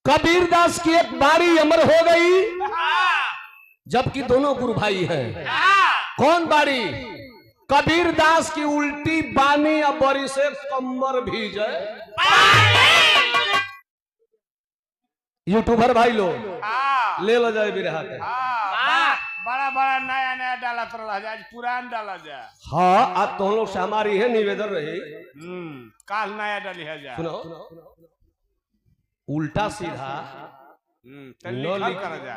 कबीर दास की एक बारी अमर हो गई, जबकि दोनों गुरु भाई हैं। कौन बारी? कबीर दास की उल्टी बानी या बरी से कमर भीजे। यूट्यूबर भाई लोग ले लो जाए बिरहा के। बड़ा बड़ा नया नया डाला तो आज पुरान डाला जा। हाँ, आज तो हम लोग से हमारी है निवेदन रही। काल नया डाली है जा। सुनो, उल्टा सीधा कर जा।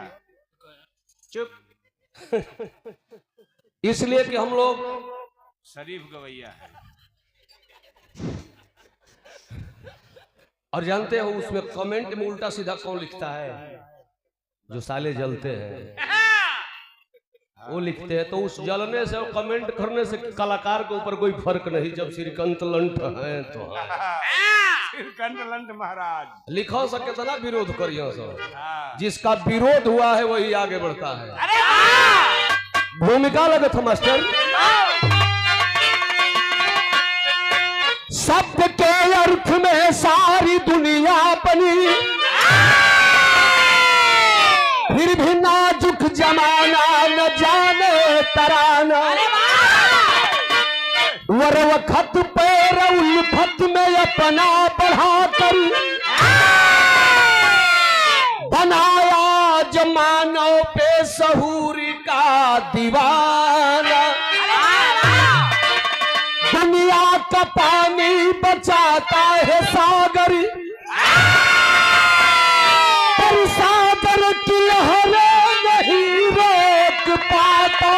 चुप। इसलिए कि हम लोग शरीफ गवैया है। और जानते हो उसमें कमेंट में उल्टा सीधा कौन लिखता है? जो साले जलते हैं वो लिखते हैं। तो उस जलने से और कमेंट करने से कलाकार के ऊपर कोई फर्क नहीं। जब श्रीकांत लंठ है तो श्रीकांत लंठ महाराज लिखो सके तो ना विरोध करियो सब। जिसका विरोध हुआ है वही आगे बढ़ता है। भूमिका लगे था मास्टर। शब्द के अर्थ में सारी दुनिया बनी, फिर भी नाजुक जमाना न जाने तराना। वरवखत पैर उल्फत में अपना बढ़ाकर बनाया जमानों पे सहूरी का दीवाना। दुनिया का पानी बचाता है सागर, पर सागर की लहरें नहीं रोक पाता।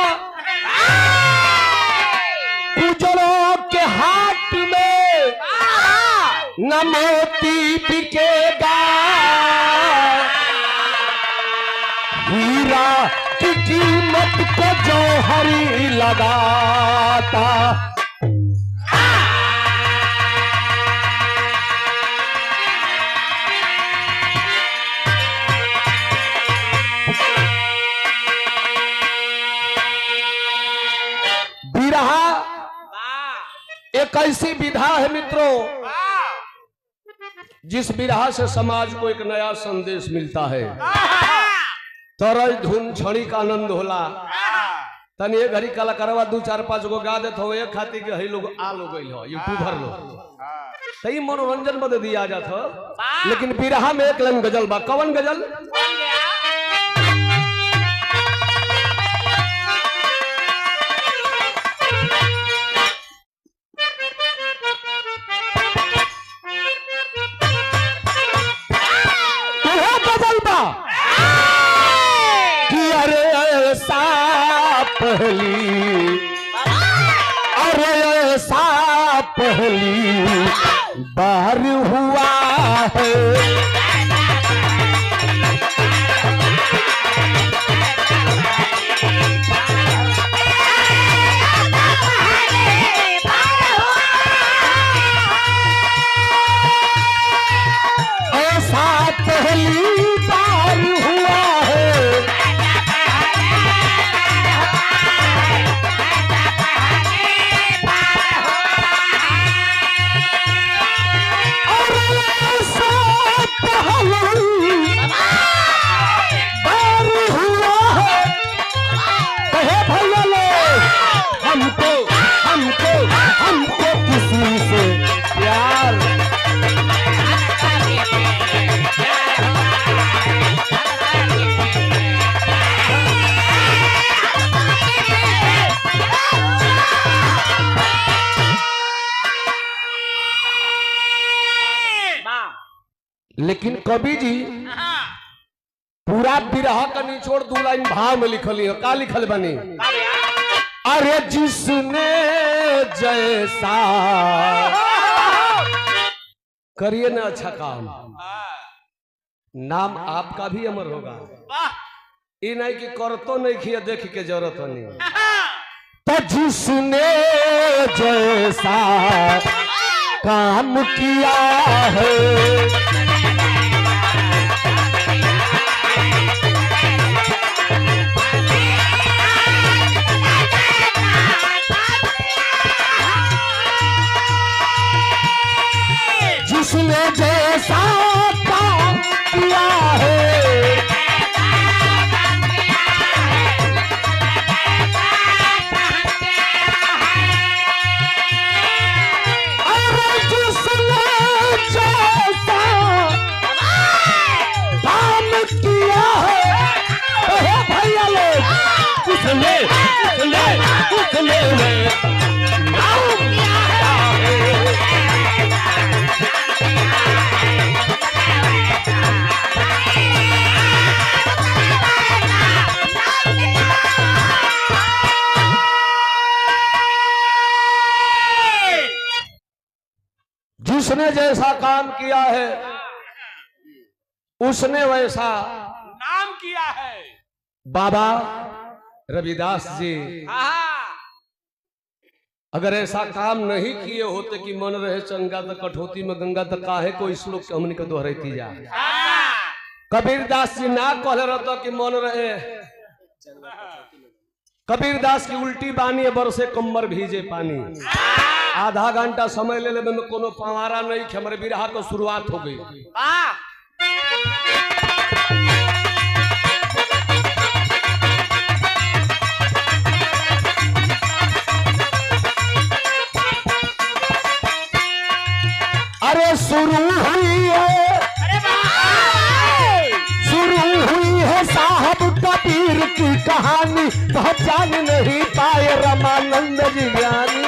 गुजरों के हाथ में न मोती बिकेगा, हीरा की कीमत को जौहरी लगाता। बिरहा एक ऐसी विधा है मित्रों, जिस विरहा से समाज को एक नया संदेश मिलता है। तरल धुन क्षणिक आनंद होला। तनी एक घड़ी कलाकारवा 2-4-5 गो गा देत हो, एक खातिर के हई लोग आ लोग गइल हो यूट्यूबर लोग, सही मनोरंजन बदे दिया जात हो। लेकिन बिरहा में एक लाइन गजल बा। कवन गजल? पहली अरे ऐसा पहली बार हुआ है, ऐसा पहली बार हुआ है। हमको किसी से प्यार, लेकिन कवि जी पूरा बिरहा का निचोड़ 2 लाइन भाव में लिखल है। का लिखल बनी? अरे जिसने जैसा करिए ना अच्छा काम, नाम आपका भी अमर होगा। ये नहीं कि कर तो नहीं किया देख के जरूरत नहीं। तो जिसने जैसा काम किया है, जिसने जैसा काम किया उसने नाम किया है। जिसने जैसा काम किया है उसने वैसा नाम किया है। बाबा रविदास जी अगर ऐसा काम नहीं किए होते कि मन रहे चंगा तो कठौती में गंगा तो काहे को इस लोग के हमने के दोहराती जा। कबीरदास जी ना कहले रहता कि मन रहे। कबीरदास की उल्टी बानी बरसे कम्बर भीजे पानी। आधा घंटा समय ले में कोनो पवारा नहीं कि हमारे बिरहा को शुरुआत हो गई। अरे शुरू हुई है साहब कबीर की कहानी, पहचान नहीं पाए रामानंद जी ज्ञानी।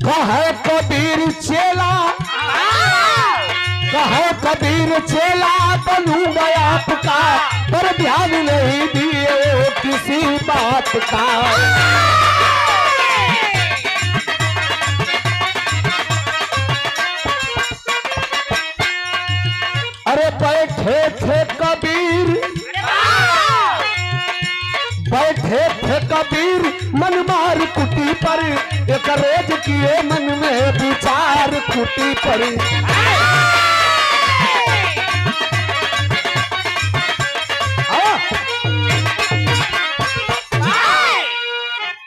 कहे कबीर चेला, कहे कबीर चेला बनूंगा आपका, पर ध्यान नहीं दिए किसी बात का। अरे बैठे थे कबीर, बैठे थे कबीर मन मार कुटी पर, एक रोज किए मन में विचार कुटी पर।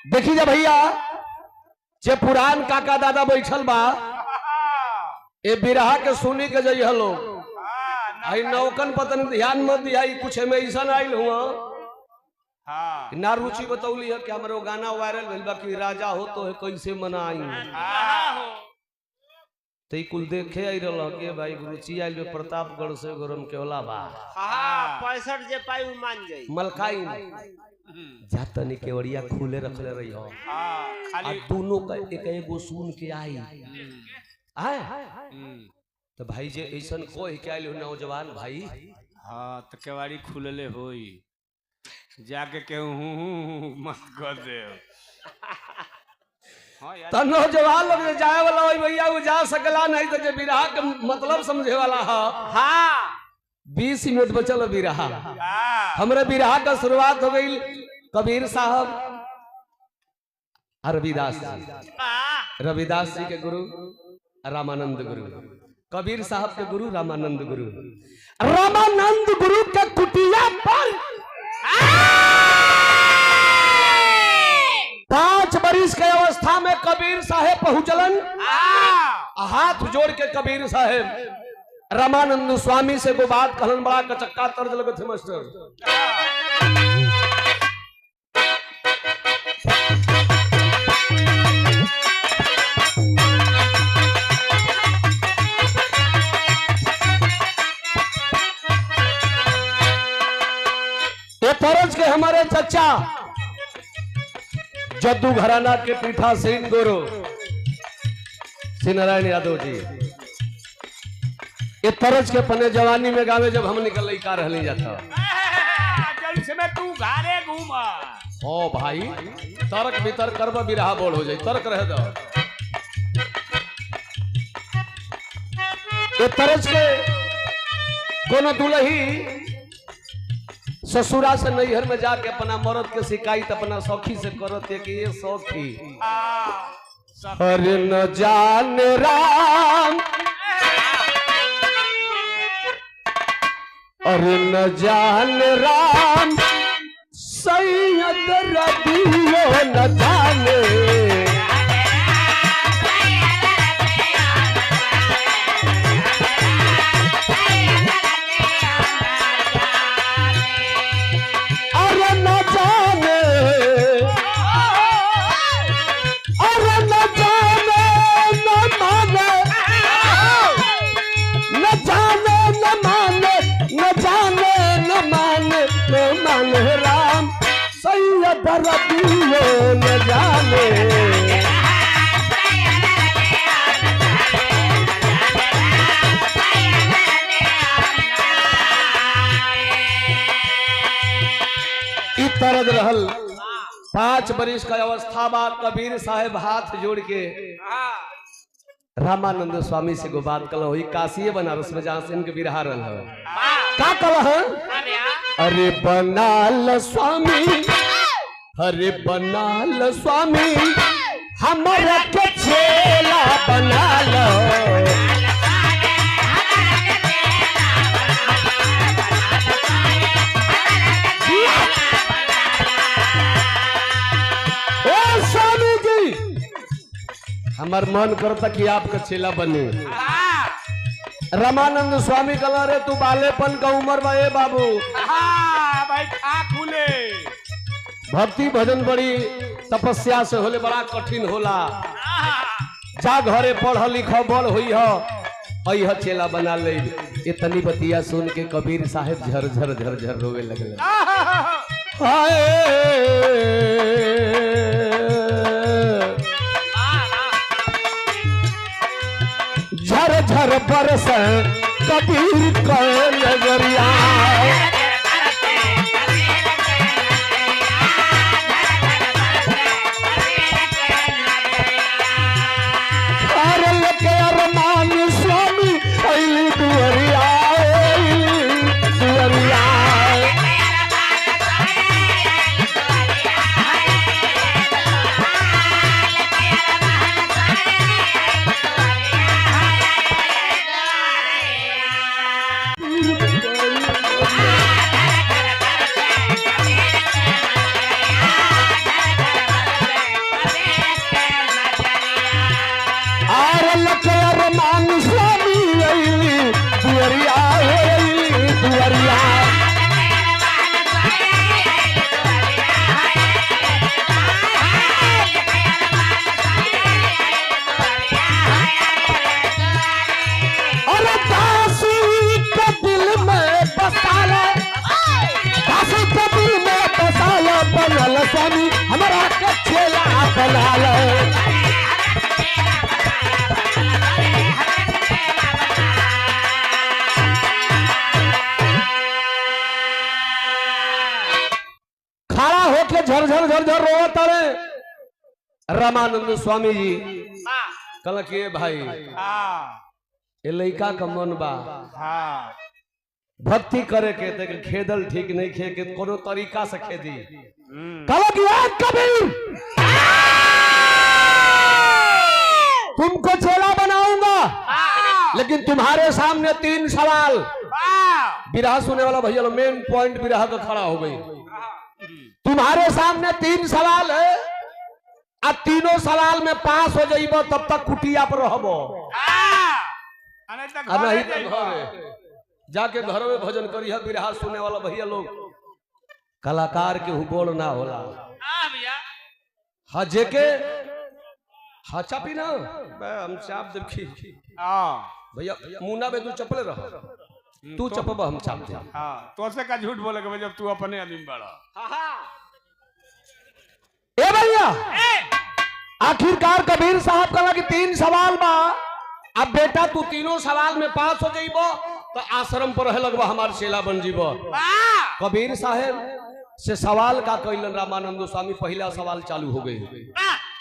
देखी जा भैया जे पुरान काका दादा बैठल बा ए बिरहा के सुनी के जई हलो आई नौकन पतन ध्यान मत दिया। कुछ में ऐसा आइल हुआ ना रुचि बतौली है कि हमारे गाना वायरल भइल बा कि राजा हो तो है कैसे मनाई। तो कुल देखे आई रहा के भाई रुचि आइल प्रतापगढ़ से गरम केवला बा 65 जे पाई मान जाई मलकाई जातनी केवड़िया खुले रखले रही हो। खाली दोनों का एक एगो सुन के आई आए तो भाई जे ऐसन कोई के आइल नौजवान भाई। हाँ तो केवाड़ी खुलले होई जाके केहू मत कर दे। तो नौजवान लोग जाए वाला हो भैया वो जा सकला नहीं तो जे बिरहा के मतलब समझे वाला है। हाँ 20 मिनट बचल बिरहा। हमरे बिरहा का शुरुआत हो गई कबीर साहब रविदास जी। रविदास जी के गुरु रामानंद गुरु, कबीर साहब के गुरु रामानंद गुरु। रामानंद गुरु के कुटिया पर 5 बरिस के अवस्था में कबीर साहेब पहुंचलन। हाथ जोड़ के कबीर साहेब रामानंद स्वामी से को बात कहन बड़ा कचक्का तर्ज लगे थे मास्टर। ये तरज के हमारे चचा जद्दू घराना के पीठा सिंह गुरु श्री नारायण यादव जी ये तरज के पने जवानी में गावे जब हम निकल का रहने जाता में तू घारे घूमा। ओ भाई तर्क भीतर करब बिरहा बोल हो जाए तर्क रह दो। ये तरज के कोनो दुलही ससुरा से नैहर में जाके अपना मर्द के शिकायत अपना सखी से करते कि ये सखी अरे न जान राम, अरे न जान राम सैयद रबियो न जाने। दर्दियों न जाने। तरद रहल 5 बरिस का अवस्था बा। कबीर साहेब हाथ जोड़ के रामानंद स्वामी से गो बात कल हुई काशी बनारस में जहां से इनके बिरहा रहा है का कल अरे बनाल स्वामी, अरे बनाल स्वामी हमारा के चेला बनाल। हमार मन करता कि आपका चेला बने। रामानंद स्वामी कला रे तू बालेपन का उम्र बा ए बाबू भाई खा खुले। भक्ति भजन बड़ी तपस्या से होले बड़ा कठिन होला। जा घरे पढ़ लिख बड़ हुई हो चेला बना ले। इतनी बतिया सुन के कबीर साहेब झरझर झरझर रोवे लगले। झर बरस कबीर का नजरिया। के अरमान स्वामी अली दुअरिया, दुअरिया। स्वामी हमारा चेला बना लो। खड़ा होके झरझर झरझर रोता रे रामानंद स्वामी जी। कल के भाई ये लड़का का मन बा भक्ति करे के देख खेदल ठीक नहीं खे के कोनो तरीका से खेदी। कबीर तुमको चेला बनाऊंगा लेकिन तुम्हारे सामने 3 सवाल। बिरहा सुने वाला भैया लोग मेन पॉइंट बिरहा का खड़ा हो गई। तुम्हारे सामने 3 सवाल है और तीनों सवाल में पास हो जाइबो तब तक कुटिया पर रहबो। नहीं तो घर जाके घर में भजन करी है। बिरहा सुने वाला भैया लोग कलाकार के हुबोल ना होला। हाँ जेके हाँ चापी ना हम चाप देखी भैया मुन्ना बे तू चपले रह तू चपब हम चाप दे। तो से का झूठ बोलेगा जब तू अपने आदमी बड़ा। ए भैया आखिरकार कबीर साहब कहा कि 3 सवाल बा। अब बेटा तू तीनों सवाल में पास हो जाइबो तो आश्रम पर रह लगवा हमार चेला बन जीबो। कबीर साहेब से सवाल का कैलन रामानंद स्वामी। पहला सवाल चालू हो गई।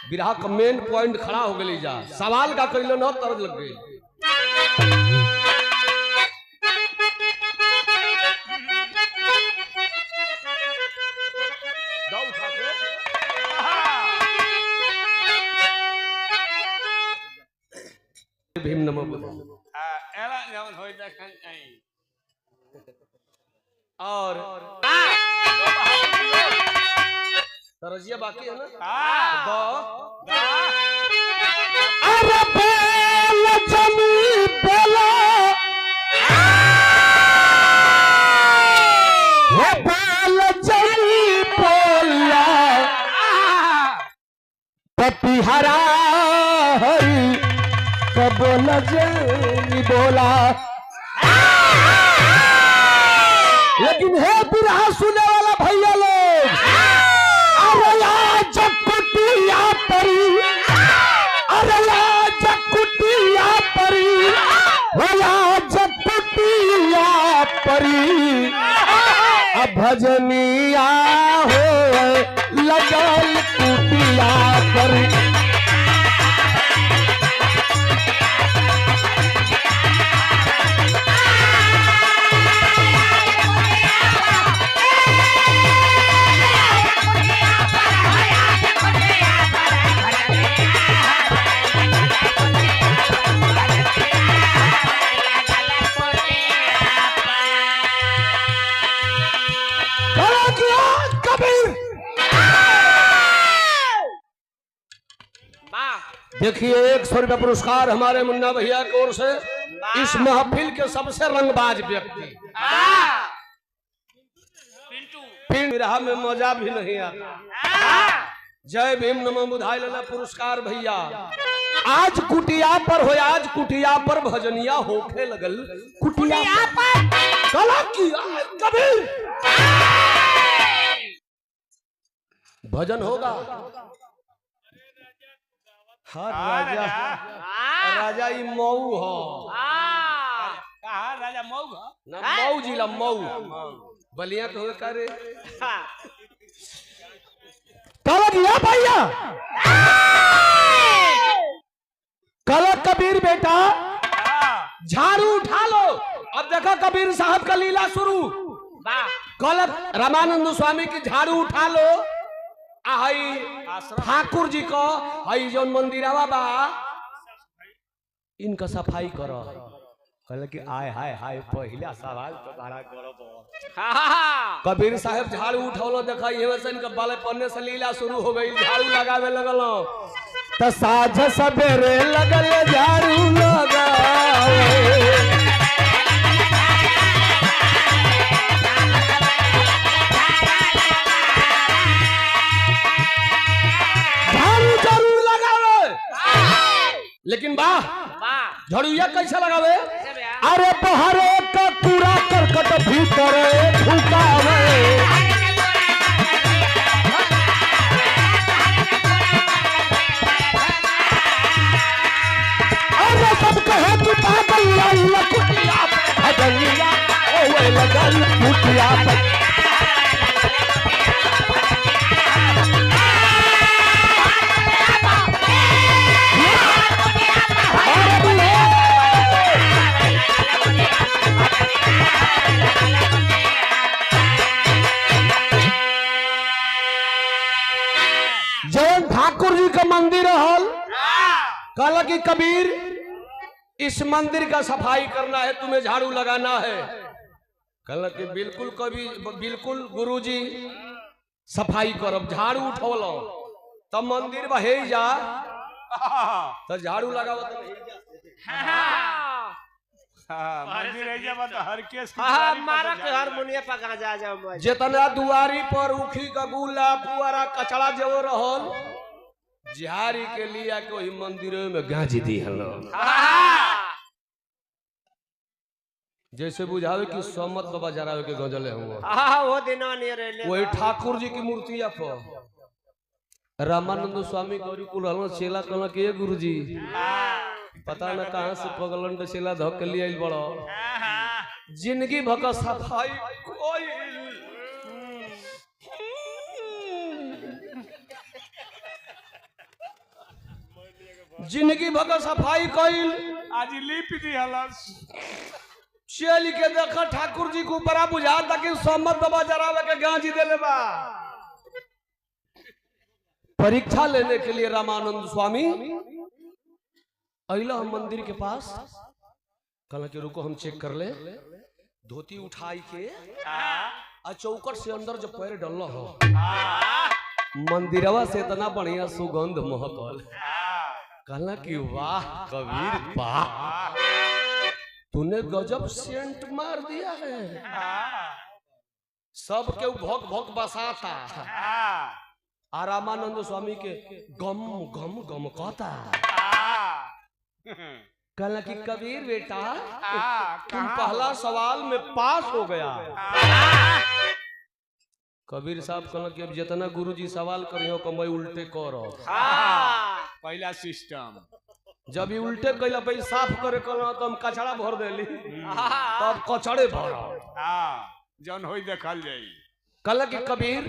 बिरहा का मेन पॉइंट खड़ा हो गई। जा सवाल का कैलन हो तरद लग गई। भीम नमो बुद्धाय। और तरजिया बाकी है ना। अरे बोल जमी बोला, बोल जमी बोला पतिहरा हरी कबोल जमी बोला। लेकिन है बिरहा सुने वाला भैया लोग भजनिया हो लगल कुटिया पर। देखिए 100 रुपया पुरस्कार हमारे मुन्ना भैया की ओर से इस महफिल के सबसे रंगबाज व्यक्ति। पिंटू रहा में मजा भी नहीं आता। जय भीम नमो बुधाई लेना पुरस्कार भैया। आज कुटिया पर हो, आज कुटिया पर भजनिया होके लगल कुटिया पर कला की कबीर भजन होगा। हर राजा राजा ई मऊ हो। कहा राजा मऊ ना मऊ जिला मऊ बलिया के हो करे कल गया भैया। कल कबीर बेटा झाड़ू उठा लो। अब देखो कबीर साहब का लीला शुरू। कल रामानंद स्वामी की झाड़ू उठा लो। ठाकुर जी को हई जो मंदिरवा बा इनका सफाई करो। कहले कि आय हाय हाय पहला सवाल तो बड़ा गौरव। कबीर साहब झाड़ू उठौलो देखा ये से इनका बाले पन्ने से लीला शुरू हो गई। झाड़ू लगावे लगल तो साझ सवेरे लगल झाड़ू लगावे। लेकिन वाह झड़ुया कैसे लगावे। अरे बहरे का कूड़ा करकट भीतर फुकावे। अरे सब कहे तू पागल अल्लाह कुटिया भजनिया ओए लगल कुटिया पर। जैन ठाकुर जी का मंदिर हॉल कहला कि कबीर इस मंदिर का सफाई करना है, तुम्हें झाड़ू लगाना है। कहला कि बिल्कुल कभी बिल्कुल गुरुजी सफाई करब। झाड़ू उठौलो तब मंदिर बहे जा तो झाड़ू लगाओ तो जितना दुआरी पर उखी का गुला पुआरा कचड़ा जो रहल झाड़ी के लिया कोई मंदिर में गाजी दी हलो। जैसे बुझावे कि सोमत बाबा जरावे के गजले हुआ वो दिनवा नहीं रहले। वही ठाकुर जी की मूर्तिया पर रामानंद स्वामी गौरी कुल चेला कहला कि गुरु जी पता न कहां से पगलन चेला धक के लिए बड़ो जिंदगी भका सफाई कोई जिंदगी भका सफाई कइल आज लिप दी हलस चल के देखा ठाकुर जी को ऊपर बुझा ताकि सोमत बाबा जरावे के गांजी देले बा। परीक्षा लेने के लिए रामानंद स्वामी अइला हम मंदिर के पास कहला कि रुको हम चेक कर ले। धोती उठाई के आ चौकट से अंदर जो पैर डल हो मंदिरवा से इतना बढ़िया सुगंध महकल। कहला कि वाह कबीर वाह तूने गजब सेंट मार दिया है। सब के भोग भोग बसाता आ रामानंद स्वामी के गम गम गम कहता। कहला कि कबीर बेटा तुम पहला सवाल में पास हो गया। कबीर साहब कहला कि अब जितना गुरुजी सवाल करियो को मैं उल्टे करो। पहला सिस्टम जब ये उल्टे कैला भाई साफ करे कहला तो हम कचड़ा भर देली तब कचड़े भर जौन होई देखल जाई। कल की कबीर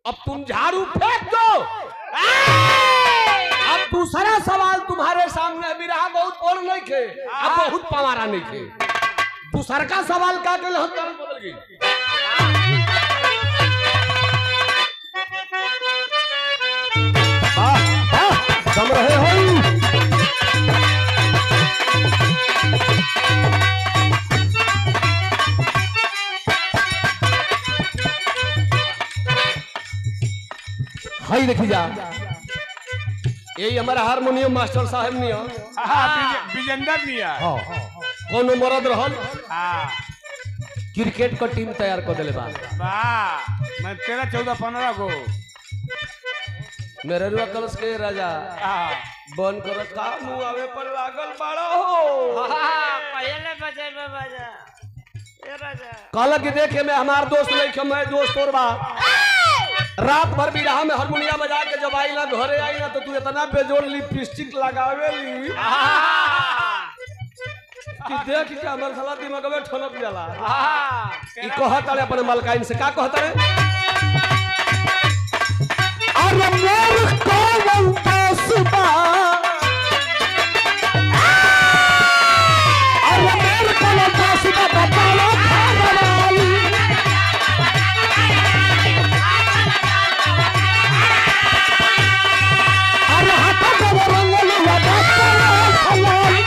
अब तुम झाड़ू फेंक दो। अब दूसरा सवाल तुम्हारे सामने बिरहा बहुत और नहीं खे, अब बहुत पवारा नहीं खे। दूसरा का सवाल का के हम तुरंत बदल गई। सम रहे हो हाई देखी जा, यही हमारा हारमोनियम मास्टर साहब नहीं हो विजेंदर निया कोनो मरद रहल हाँ क्रिकेट का टीम तैयार कर दिले बा। वाह मैं 13 14 15 को मेरे रुआ कलश के राजा हाँ बन कर का मुंह आवे पर लागल बाड़ा हो। पहले बजे में बजा ए राजा कल की देखे में हमार दोस्त नहीं खे, मैं दोस्त और बा। रात भर बिरहा में हारमोनिया बजा के जब आई ना घरे आई ना तो तू इतना बेजोड़ लिपस्टिक लगावे ली कि देख के हमर साला दिमाग में ठनक जाला। ई कहत रे अपन मलकाइन से का कहत रे, अरे मोर को पासबा अरे मोर को पासबा बताला खाली अरे हाथ को रंग लगा खाली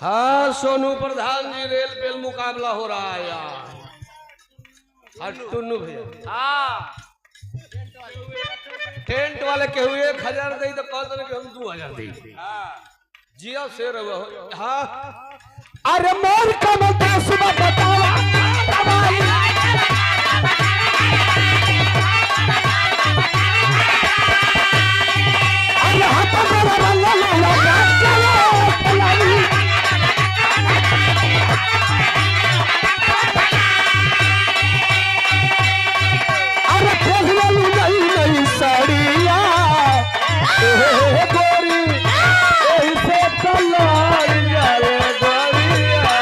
हाँ सोनू प्रधान जी रेल पेल मुकाबला हो रहा है यार। टुन्नू भैया टेंट वाले के हुए 1000 दे तो कहते कि हम 2000 दे जिया शेर हो। हाँ अरे मोर का मत सुबह बतावा अरे हाथ में रंग लगा साड़िया गोरी ऐसे कलर जाए गोरिया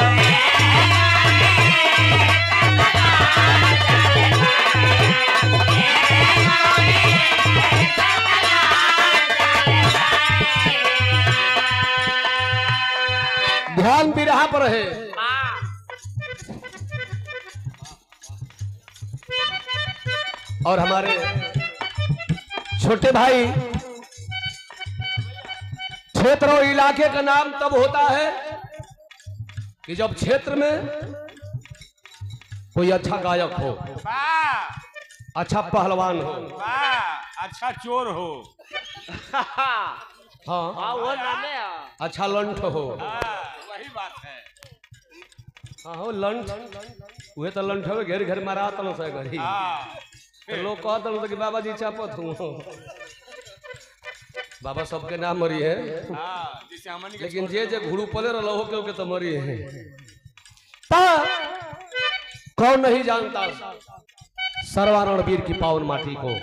ध्यान बिरहा पर है। और हमारे छोटे भाई क्षेत्र और इलाके का नाम तब होता है कि जब क्षेत्र में कोई अच्छा गायक हो, वाह अच्छा पहलवान हो, वाह अच्छा चोर हो हाँ वो नामे है अच्छा लंठ हो। वही बात है हाँ हो लंठ वह तो लंठ हो घेर घर मारा तन से घरी तो लोग कहते कि बाबा जी चापत हूँ बाबा सबके नाम मरी है लेकिन जे जे घुड़ू पले रहो के तो मरी है। कौन नहीं जानता सर्वारण वीर की पावन माटी को,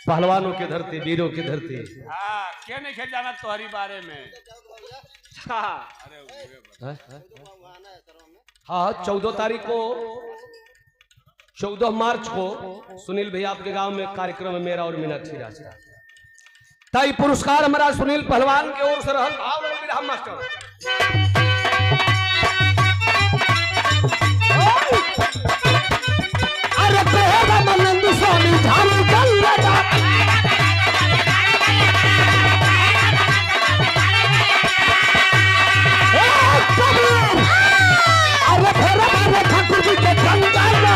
पहलवानों की धरती, वीरों की धरती। क्या नहीं खेल जाना तुम्हारी बारे में। हाँ 14 तारीख को 14 मार्च को सुनील भैया आपके गांव में कार्यक्रम है मेरा और मीनाक्षी राशि ताई पुरस्कार हमारा सुनील पहलवान के ओर से रहल भाव मास्टर। अरे प्रेमानंद स्वामी झाड़ू चल रहा अरे फेरा मारे ठाकुर जी के कंगाल में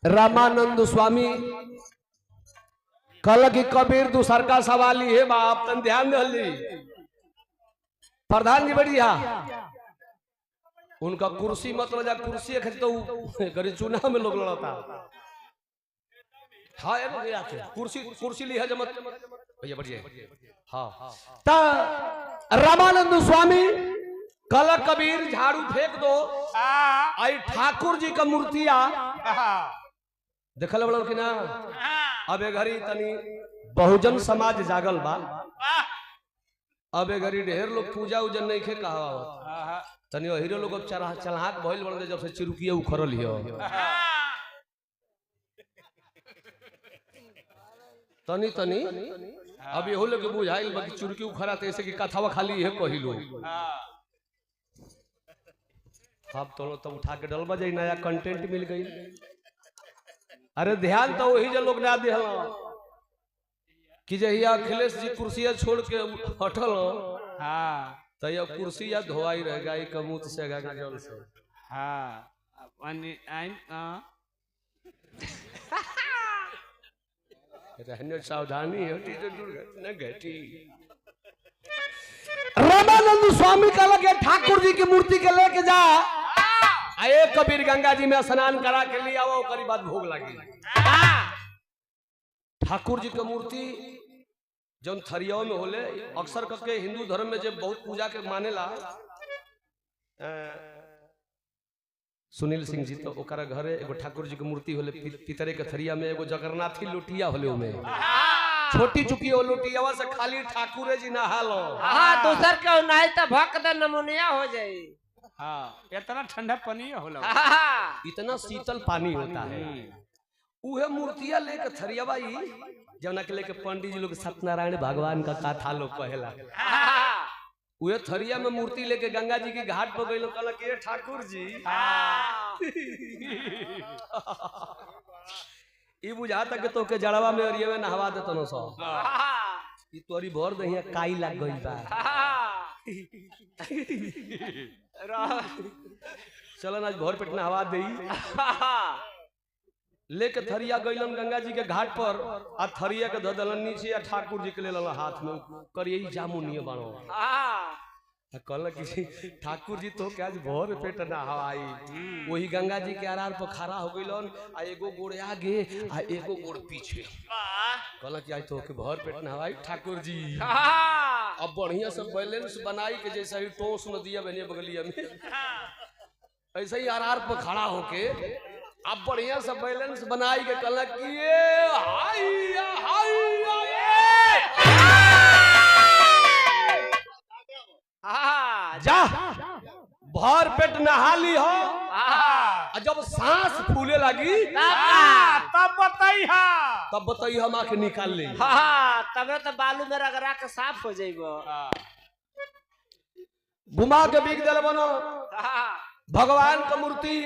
रामानंद स्वामी कल की कबीर दूसर का सवाल ही है बाप तन ध्यान दे प्रधान जी बढ़िया उनका कुर्सी मतलब जा कुर्सी तो गरीब चुनाव में लोग लड़ता। हाँ कुर्सी कुर्सी लिया जमत भैया बढ़िए। हाँ ता रामानंद स्वामी कल कबीर झाड़ू फेंक दो आई ठाकुर जी का मूर्तिया देखल बड़ो कि ना। अब ए घड़ी तनी बहुजन समाज जागल बा। अब ए घड़ी ढेर लोग पूजा उजन नहीं खे कहा तनी हीरो लोग अब चलहाक भइल बड़े जब से चिरुकिया उखरल हियो तनी तनी अब ये लोग बुझाइल बा कि चुरकी उखरा ऐसे कि कथावा खाली है कहिलो। अब तो उठा के डलबा जाई नया कंटेंट मिल गई। अरे ध्यान तो वही जो लोग ना दिहल कि जहिया अखिलेश जी कुर्सिया छोड़ के हटल तो ये कुर्सिया धोवाई रह गई कमूत से गंगा जल से। रहने सावधानी होती तो दुर्घटना घटी। रामानंद स्वामी का लगे ठाकुर जी की मूर्ति के लेके जा आए कबीर गंगा जी में स्नान करा के लिए आओ करीब बाद भोग लगी। ठाकुर जी की मूर्ति जौन थरियाओं में होले अक्सर करके हिंदू धर्म में जब बहुत पूजा के मानेला सुनील सिंह जी तो ओकरा घरे एगो ठाकुर जी की मूर्ति होले पितरे के थरिया में एगो जगन्नाथी लोटिया होले उमे छोटी चुकी वो लोटियावा से खाली ठाकुर जी नहालो। हां दूसर के नहीं तो भक्त द नमूनिया हो जाई। हां इतना ठंडा पानी होला इतना शीतल पानी होता है। उहे मूर्तिया लेके थरियावा जौना के लेके पंडित जी लोग सत्यनारायण भगवान का कथा लोग कहेला। उहे थरिया में मूर्ति लेके गंगा जी के घाट पर गइलो कहला कि ठाकुर जी ई बुझाता कि तोके जड़वा में अरिया में नहवा देतो न सो ई तोरी भर दहिया काई लाग गइल बा। चलन आज भर पेट नहवा देई लेके थरिया गइलन गंगा जी के घाट पर आ थरिया के धदलन नीचे आ ठाकुर जी के ले हाथ में करिए जामुनिए बनो कहल कि ठाकुर जी तो क्या आज भर पेट नहवाई। वही गंगा जी के आरार पर खड़ा हो गइलन आ एगो गोड़ आगे आ एगो गोड़ पीछे कहल कि आज तो के भर पेट नहवाई ठाकुर जी। अब बढ़िया से बैलेंस बनाई के जैसा ही टोस नदिया बने बगलिया में ऐसे ही आरार पर खड़ा होके अब बढ़िया से बैलेंस बनाई के कहला कि जा भर पेट नहा ली हो जब सांस फूले लगी तब बताई हम आके निकाल ले। तबे तो बालू में रगड़ा के साफ हो जाइबो। घुमा के बिक दिल बनो भगवान का मूर्ति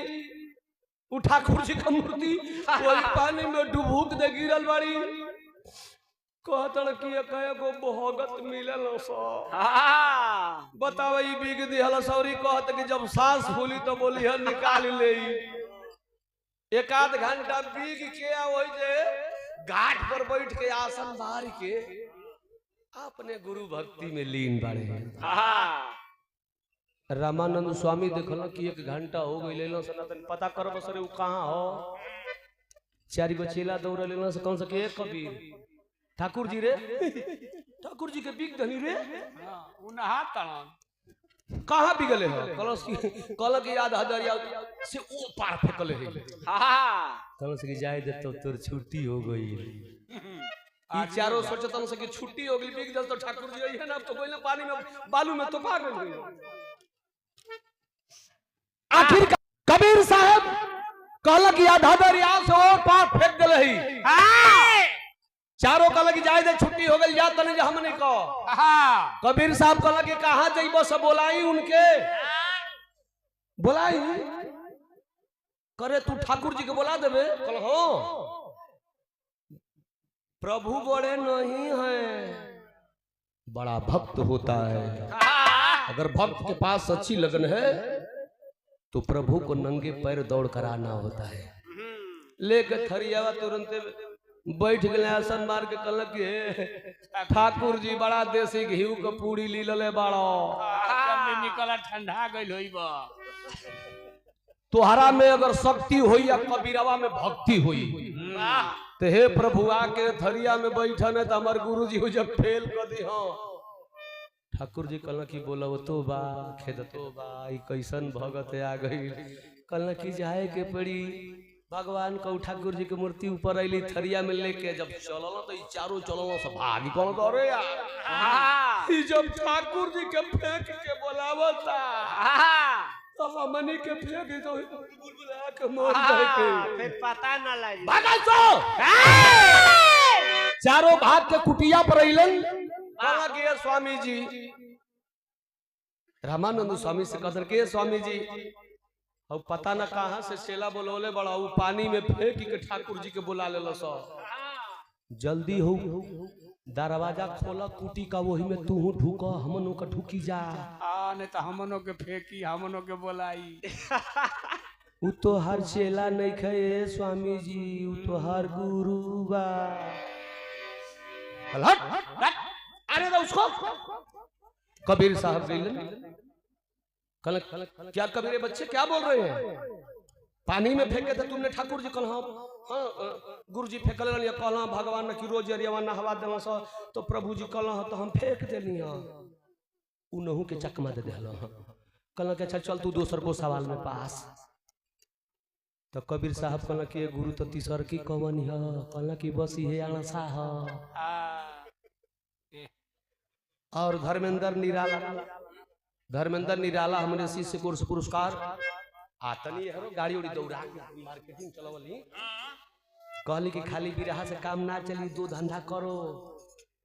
ठाकुर जी का मूर्ति वही पानी में डुबूक दे गिरल बाड़ी कहतन कि कएगो भगत मिलल सो बताओ ई बिग दिहल सौरी कहत कि जब सांस फूली तो बोली है निकाल ले। एक आध घंटा बिग के वही जे घाट पर बैठ के आसन बार के अपने गुरु भक्ति में लीन बाड़े। रामानंद स्वामी देखल कि 1 घंटा हो गई ले सनातन पता कर बसरे उ कहाँ हो। 4 गो चेला दौड़ ले से कौन सा के कबीर ठाकुर जी रे ठाकुर जी के बिक धनी रे उ नहा तड़न कहाँ बिगले हो कल की याद हजरिया से ओ पार फेंकले है। कल से जाए दे तो तोर छुट्टी हो गई। ई चारों सोचतन से कि छुट्टी हो गई बिक दल तो ठाकुर जी है ना तो कोई पानी में बालू में तो पा गई। आखिर कबीर साहब कहला कि आधा दरिया से और पार फेंक दिले ही चारों कहला कि जाए दे छुट्टी हो गई जा तने हम नहीं कहो। कबीर साहब कहला कि कहां जइबो सब बोलाई उनके बोलाई करे तू ठाकुर जी के बोला देबे कहल हो प्रभु बड़े नहीं है बड़ा भक्त होता है। अगर भक्त के पास सच्ची लगन है तो प्रभु को नंगे पैर दौड़ कर आना होता है। लेकर थरियावा तुरंत बैठ गए आसन मार के कहल कि ठाकुर जी बड़ा देसी घी के पूरी ली लले बाड़ो निकला ठंडा गइल होइबा तुहरा में अगर शक्ति हुई या कबीरवा में भक्ति हुई तो हे प्रभु आके थरिया में बैठन है तो हमारे गुरु जी जब फेल कर दी हाँ ठाकुर जी कहला कि बोला तो बा खेद तो बा कैसन भगत आ गई कहला कि जाए के पड़ी भगवान को ठाकुर जी के मूर्ति ऊपर अली थरिया में लेके जब चलल तो चारों चलल सब भागी कौन तो अरे यार जब ठाकुर जी के फेंक के बोलावता तब मनी के फेंक तो बुलबुला के मोर जाके फिर पता ना लगी भागा सो चारों भाग के कुटिया पर अइलन कहला के स्वामी जी रामानंद स्वामी से कहते के स्वामी जी अब पता न कहां से चेला बोलोले बड़ा वो पानी में फेंक के ठाकुर जी के बुला ले सो जल्दी हो दरवाजा खोला कुटी का वही में तू ढूक हमनों का ढुकी जा नहीं तो हमनों के फेंकी हमनों के बोलाई उ तो हर चेला नहीं खे स्वामी जी उ तो हर गुरु बा अरे तो उसको कबीर साहब कल क्या कबीर बच्चे क्या बोल रहे हैं पानी में फेंके थे तुमने ठाकुर जी कल हाँ गुरु जी फेंकल कहला भगवान की रोज अरिया नहवा देवा सा तो प्रभु जी कहला तो हम फेंक देनी हाँ उनहू के चकमा दे दिल कहला कि अच्छा चल तू दोसर को सवाल में पास तो कबीर साहब कहला कि गुरु तो तीसर की कवन है कहला कि बस ये आशा है और धर्मेंद्र निराला हमने शिष्य कोर्स पुरस्कार आतनी है गाड़ी उड़ी दौड़ा मार्केटिंग चलावली कहली कि खाली बिरहा से काम ना चली दो धंधा करो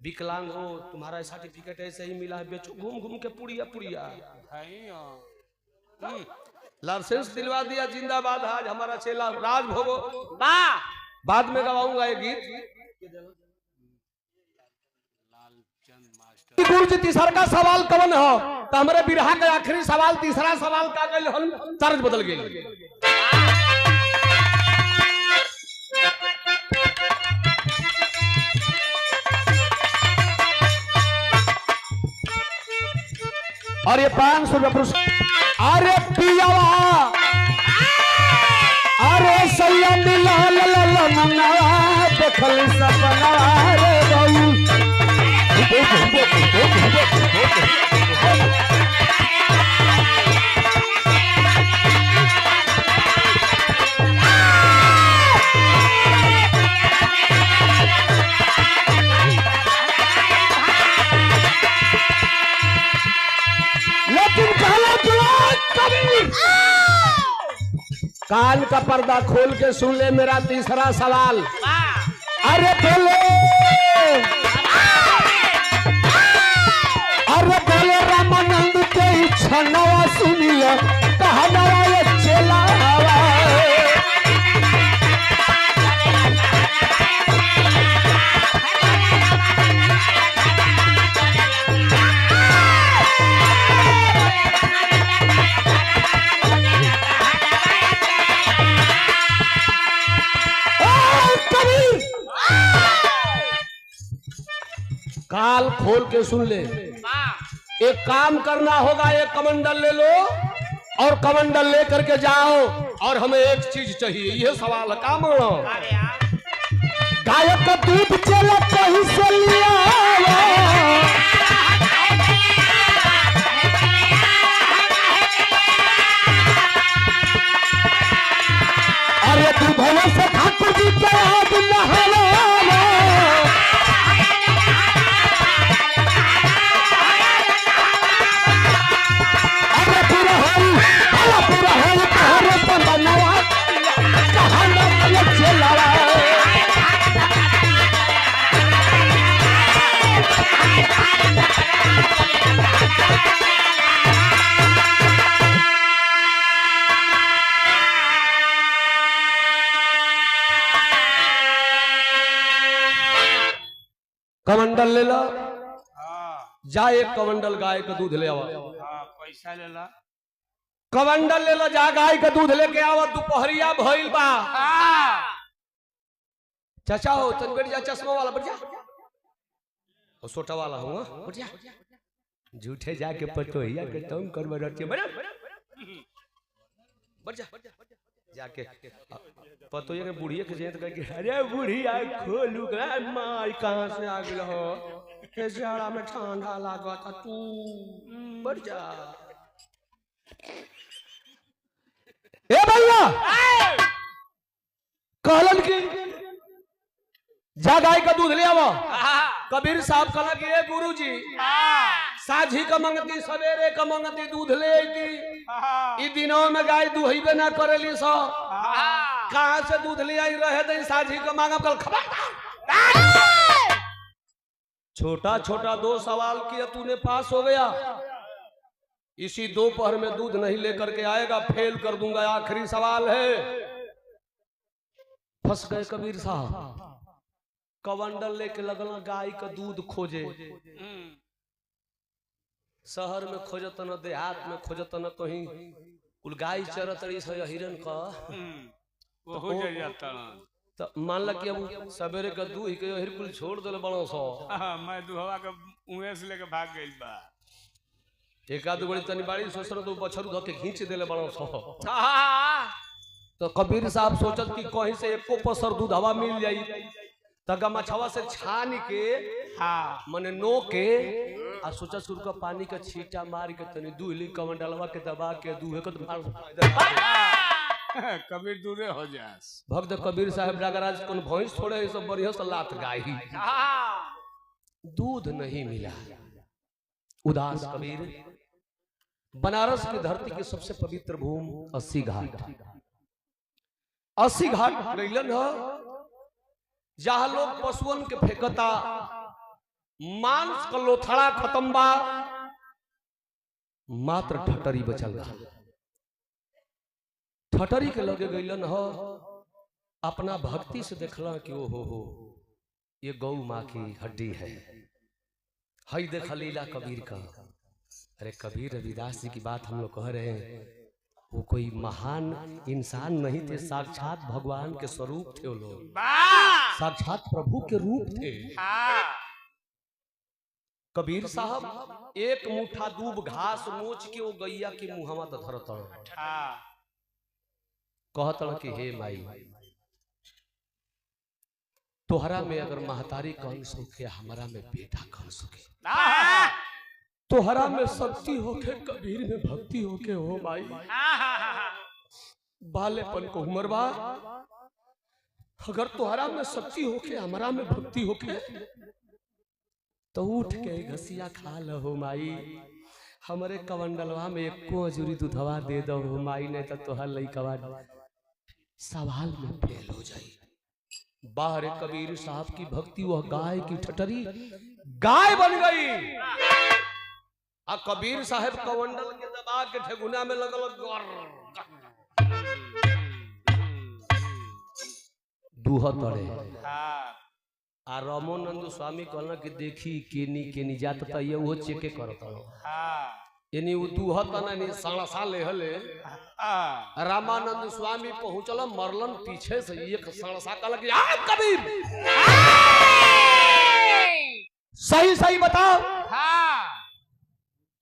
विकलांग हो तुम्हारा सर्टिफिकेट ऐसे ही मिला है बेचो घूम घूम के पुड़िया लाइसेंस दिलवा दिया जिंदाबाद आज हमारा चेला राज भोगो बाद में गवाऊंगा ये गीत गुरु जी तीसरा का सवाल कवन हो तो हमारे बिरहा का आखिरी सवाल तीसरा सवाल का गल हम तर्ज बदल गए और ये 500 रुपया पुरस्कार अरे पियावा अरे सैया मिला देखल सपना रे गई लेकिन कान का पर्दा खोल के सुन ले मेरा तीसरा सवाल अरे बोले रामानंद के इच्छा नवा सुनिया कहना ये चेला काल खोल के सुन ले एक काम करना होगा एक कमंडल ले लो और कमंडल लेकर के जाओ और हमें एक चीज चाहिए यह सवाल है काम गायक का दूध चला कहीं से लिया अरे तू भले से ठाकुर जी के हाथ नहला कमंडल ले लो जा एक कमंडल गाय का दूध ले आवा पैसा ले ला कमंडल ले लो जा गाय का दूध लेके आवा दोपहरिया भइल बा चाचा हो तन बैठ जा चश्मा वाला बैठ जा और छोटा वाला हुआ बैठ जा झूठे जाके पटोहिया के तुम करबे रहती बड़ा बढ़ जा जाके पतो ये बुढ़िया के जेत कह के अरे बुढ़िया खोलू माई कहां से आ गेल हो के जाड़ा में ठंडा लागत तू बढ़ जा। ए भैया कहलन की जा गाय का दूध ले आवो। कबीर साहब कहला कि ए गुरुजी साझी का मंगती सवेरे का मंगती दूध ले आती ई दिनों में गाय दुहैबे ना करेली सो कहां से दूध ले आई रहे दे साझी का मांगब कल खबर। छोटा छोटा 2 सवाल किया तूने पास हो गया। इसी दोपहर में दूध नहीं लेकर के आएगा फेल कर दूंगा। आखिरी सवाल है। फंस गए कबीर साहब। कवंडल लेके लगल गाय का दूध खोजे। शहर में खोजत न देहात में खोजत न कहीं कुल गाय चरत रही से हिरन का हो जाता तो मान ला कि अब सवेरे का दूध के हिर कुल छोड़ देले बड़ो सो। मैं दुहवा के उहे से लेके भाग गइल बा। एक आदमी बड़ी तनी बाड़ी सोचर तो बछरू धो के खींच देले बड़ो सो। तो कबीर साहब सोचत कि कहीं से एको पसर दूध हवा मिल जाई तगा मछवा से छान के मने नो के आ सोचा सुर का पानी का छींटा मार के तनी दूहली कमंडलवा के दबा के दूहे को कबीर दूरे हो जास। भक्त कबीर साहब रागराज कौन भैंस थोड़े सब बढ़िया से लात गाय दूध नहीं मिला। उदास कबीर बनारस की धरती की सबसे पवित्र भूमि 80 घाट 80 घाट गइलन ह जहां लोग पशुअन के फेंकता मांस का लोथड़ा खत्म बा मात्र ठटरी बचल बा। ठटरी के लगे गइलन ह अपना भक्ति से देखला कि ओ हो ये गौ माँ की हड्डी है। हई देख लीला कबीर का। अरे कबीर रविदास जी की बात हम लोग कह रहे हैं। वो कोई महान इंसान नहीं थे साक्षात भगवान के स्वरूप थे। वो लोग साक्षात प्रभु के रूप थे। कबीर साहब एक मुठा दूब घास नोच के वो गैया के मुहवा धरत कहत कि हे माई तोहरा में अगर महतारी कौन सुखे हमारा में बेटा कौन सुखे। तोहरा में शक्ति होके कबीर में भक्ति होके हो माई। बालेपन को उम्र बा अगर तोहरा में शक्ति होके हमारा में भक्ति होके तो उठ के घसिया खा लो माई। हमारे कवंडलवा में एको अजूरी दूधवा दे दो माई नहीं तो तोहर लइकवा सवाल में फेल हो जाई। बाहर कबीर साहब की भक्ति वह गाय की ठटरी गाय बन गई। आ कबीर साहब कवंडल के दबा के ठेगुना में लगल दूह तड़े। आ रामोनंद स्वामी कहना कि देखी केनी जात त ये वो चेके करत यानी वो दूह तना नहीं साड़ा साल हले। रामानंद स्वामी पहुंचल मरलन पीछे से एक साड़ा कहल कि आ कबीर सही सही बताओ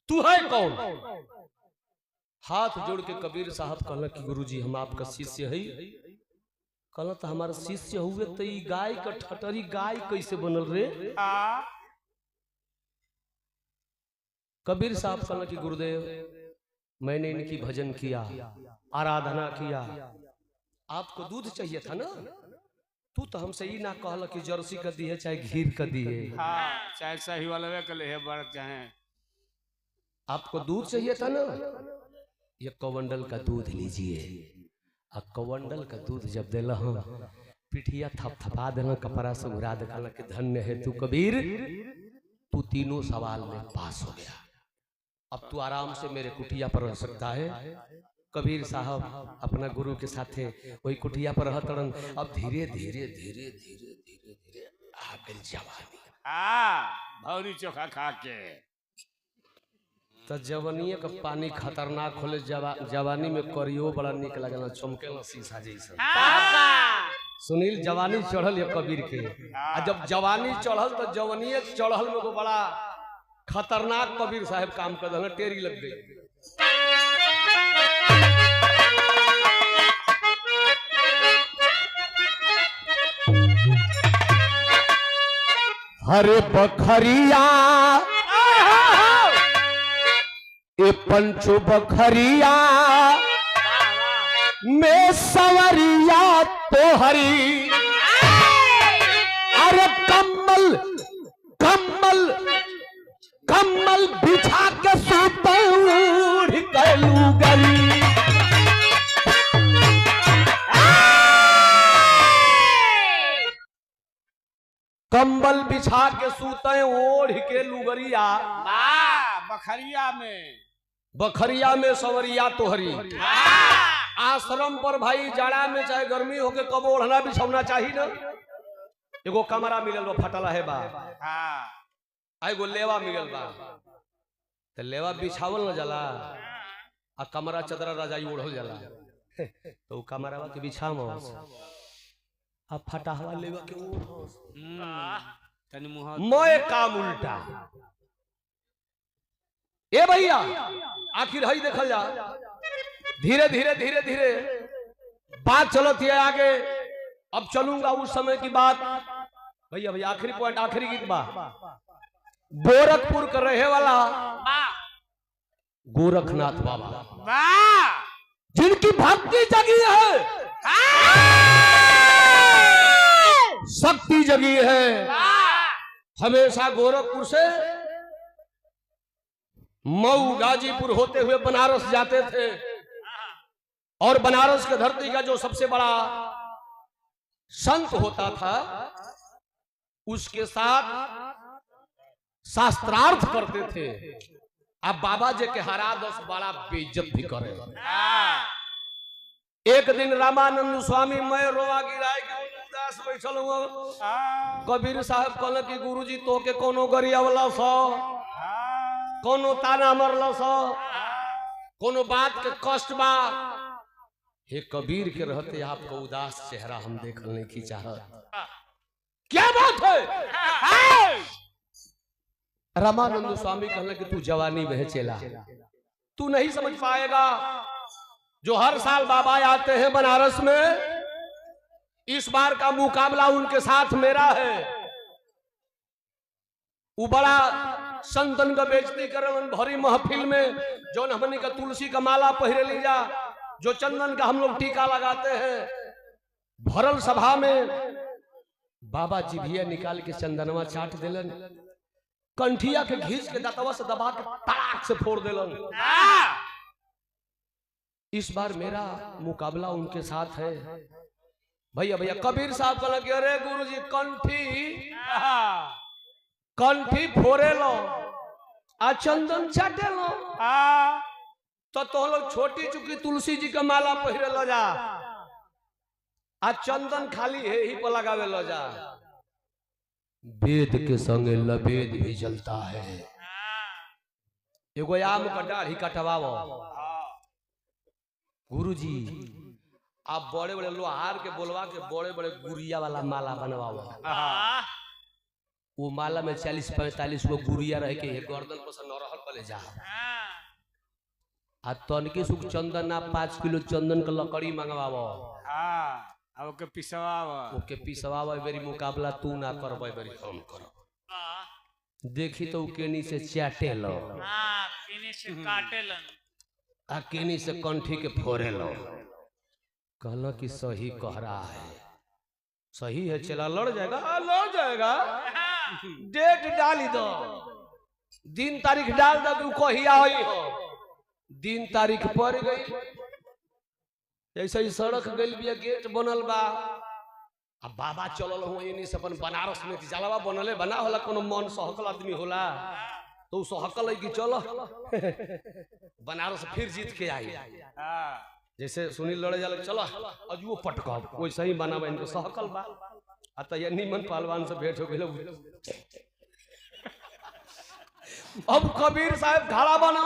तू है कौन। हाथ जोड़ के कबीर साहब कहला कि गुरुजी हम आपका शिष्य है। कहला तो हमारा शिष्य हुए तो ई गाय का ठटरी गाय कैसे बनल रे। कबीर साहब कहला कि गुरुदेव मैंने इनकी भजन किया आराधना किया आपको दूध चाहिए था ना। तू तो हमसे ही ना कहला कि जर्सी का दी है चाहे घीर का दी है चाहे सही वाला कले है बड़ चाहे आपको दूध चाहिए था ना। ये कवंडल का दूध लीजिए। आ कवंडल का दूध जब दिल पिठिया थपथपा देना कपड़ा से उड़ा देना कि धन्य है तू कबीर तू तीनों सवाल में पास हो गया। अब तू आराम से मेरे कुटिया पर रह सकता है। कबीर साहब अपना गुरु के साथ वही कुटिया पर रह तड़न। अब धीरे धीरे धीरे धीरे धीरे धीरे आ गई जवानी। भौरी चोखा खा के तो जवानी का पानी खतरनाक होले जवानी में करियो बड़ा निक लगल चमके शीशा जैसा। सुनील जवानी चढ़ल है कबीर के। आ जब जवानी चढ़ल तो जवानी चढ़ल में को बड़ा खतरनाक कबीर साहब काम कर टेरी लग गई। हरे बखरिया ए पंचो बखरिया में सवरिया तो हरी अरे कम्बल कम्बल कम्बल बिछा के सोते उड़ गलू गली कंबल बिछा के सूते ओढ़ के लुगरिया बखरिया में बखरिया में सवरिया तोहरी आश्रम पर भाई जाड़ा में चाहे गर्मी हो के कब ओढ़ना बिछौना चाहिए ना। एगो कमरा मिलल बा फटला है बा आ एगो लेवा मिलल बा तो लेवा बिछावल न जाला आ कमरा चदरा रजाई ओढ़ल जाला तो कमरा के बिछाव अब फटा हवा लेवा के तनी मुंह मोए काम उल्टा ए भैया आखिर हई देखल जा धीरे धीरे धीरे धीरे बात चलती है आगे। अब चलूंगा उस समय की बात भैया भैया आखिरी पॉइंट आखिरी गीत बा गोरखपुर का रहे वाला गोरखनाथ बाबा जिनकी भक्ति जगी है शक्ति जगी है। हमेशा गोरखपुर से मऊ गाजीपुर होते हुए बनारस जाते थे और बनारस के धरती का जो सबसे बड़ा संत होता था उसके साथ शास्त्रार्थ करते थे। अब बाबा जी के हरा दस बड़ा बेइज्जत भी करे। एक दिन रामानंद स्वामी मैं रोआ गिराए के उदास बैठल हुआ। कबीर साहब कहल कि गुरुजी तो के कोनो गरियावला सो कोनो ताना मरल सो कोनो बात के कष्ट बा। हे कबीर के रहते आपको उदास चेहरा हम देखने की चाहत क्या बात है। रामानंद स्वामी कहने कि तू जवानी में चला तू नहीं समझ पाएगा। जो हर साल बाबा आते हैं बनारस में इस बार का मुकाबला उनके साथ मेरा है। वो बड़ा संतन का बेइज्जती करन भरी महफिल में जो हमने का तुलसी का माला पहरे ली जा जो चंदन का हम लोग टीका लगाते हैं भरल सभा में बाबा जिभिया निकाल के चंदनवा चाट दिलन कंठिया के घींच के दांतवा से दबा के तड़ाक से फोड़ दिलन। इस बार मेरा मुकाबला उनके साथ है। भैया भैया कबीर साहब कहला कि अरे गुरुजी कंठी फोड़े लो आ चंदन चाटे लो तो लोग छोटी चुकी तुलसी जी का माला पहरे लो जा आ चंदन खाली है ही पर लगावे लो जा। वेद के संगे लवेद भी जलता है। एगो आम का दाढ़ी कटवाओ गुरुजी आप बड़े बड़े लोहार के बोलवा के बड़े बड़े गुड़िया वाला माला बनवाओ। वो माला में 40-45 गो गुड़िया रह के गर्दन पर से नरहल पले जा आ तनके सुख चंदन ना 5 किलो चंदन का लकड़ी मंगवाओ ओके पिसवाओ बेरी मुकाबला तू ना करबे बेरी हम करब। देखी तो केनी से चाटे लो केनी से काटे लन आ केनी से कंठी के फोड़े लो। कहला कि सही कह रहा है सही है चला लड़ जाएगा डेट डाली दो दिन तारीख डाल दो तू कहिया होई हो। दिन तारीख पड़ गई जैसे ही सड़क गई बिया गेट बनल बा अब बाबा चलल हो इन्हीं से अपन बनारस में जलवा बनले बना होला कोनो मन सहकल आदमी होला तो सहकल है कि चलो बनारस फिर जीत के आई। जैसे सुनील लड़े जाले चलो अजुओ पटकब वैसे ही बनाबा इनको सहकल बा आ त ये निमन पहलवान से भेंट हो गेल। अब कबीर साहब खड़ा बना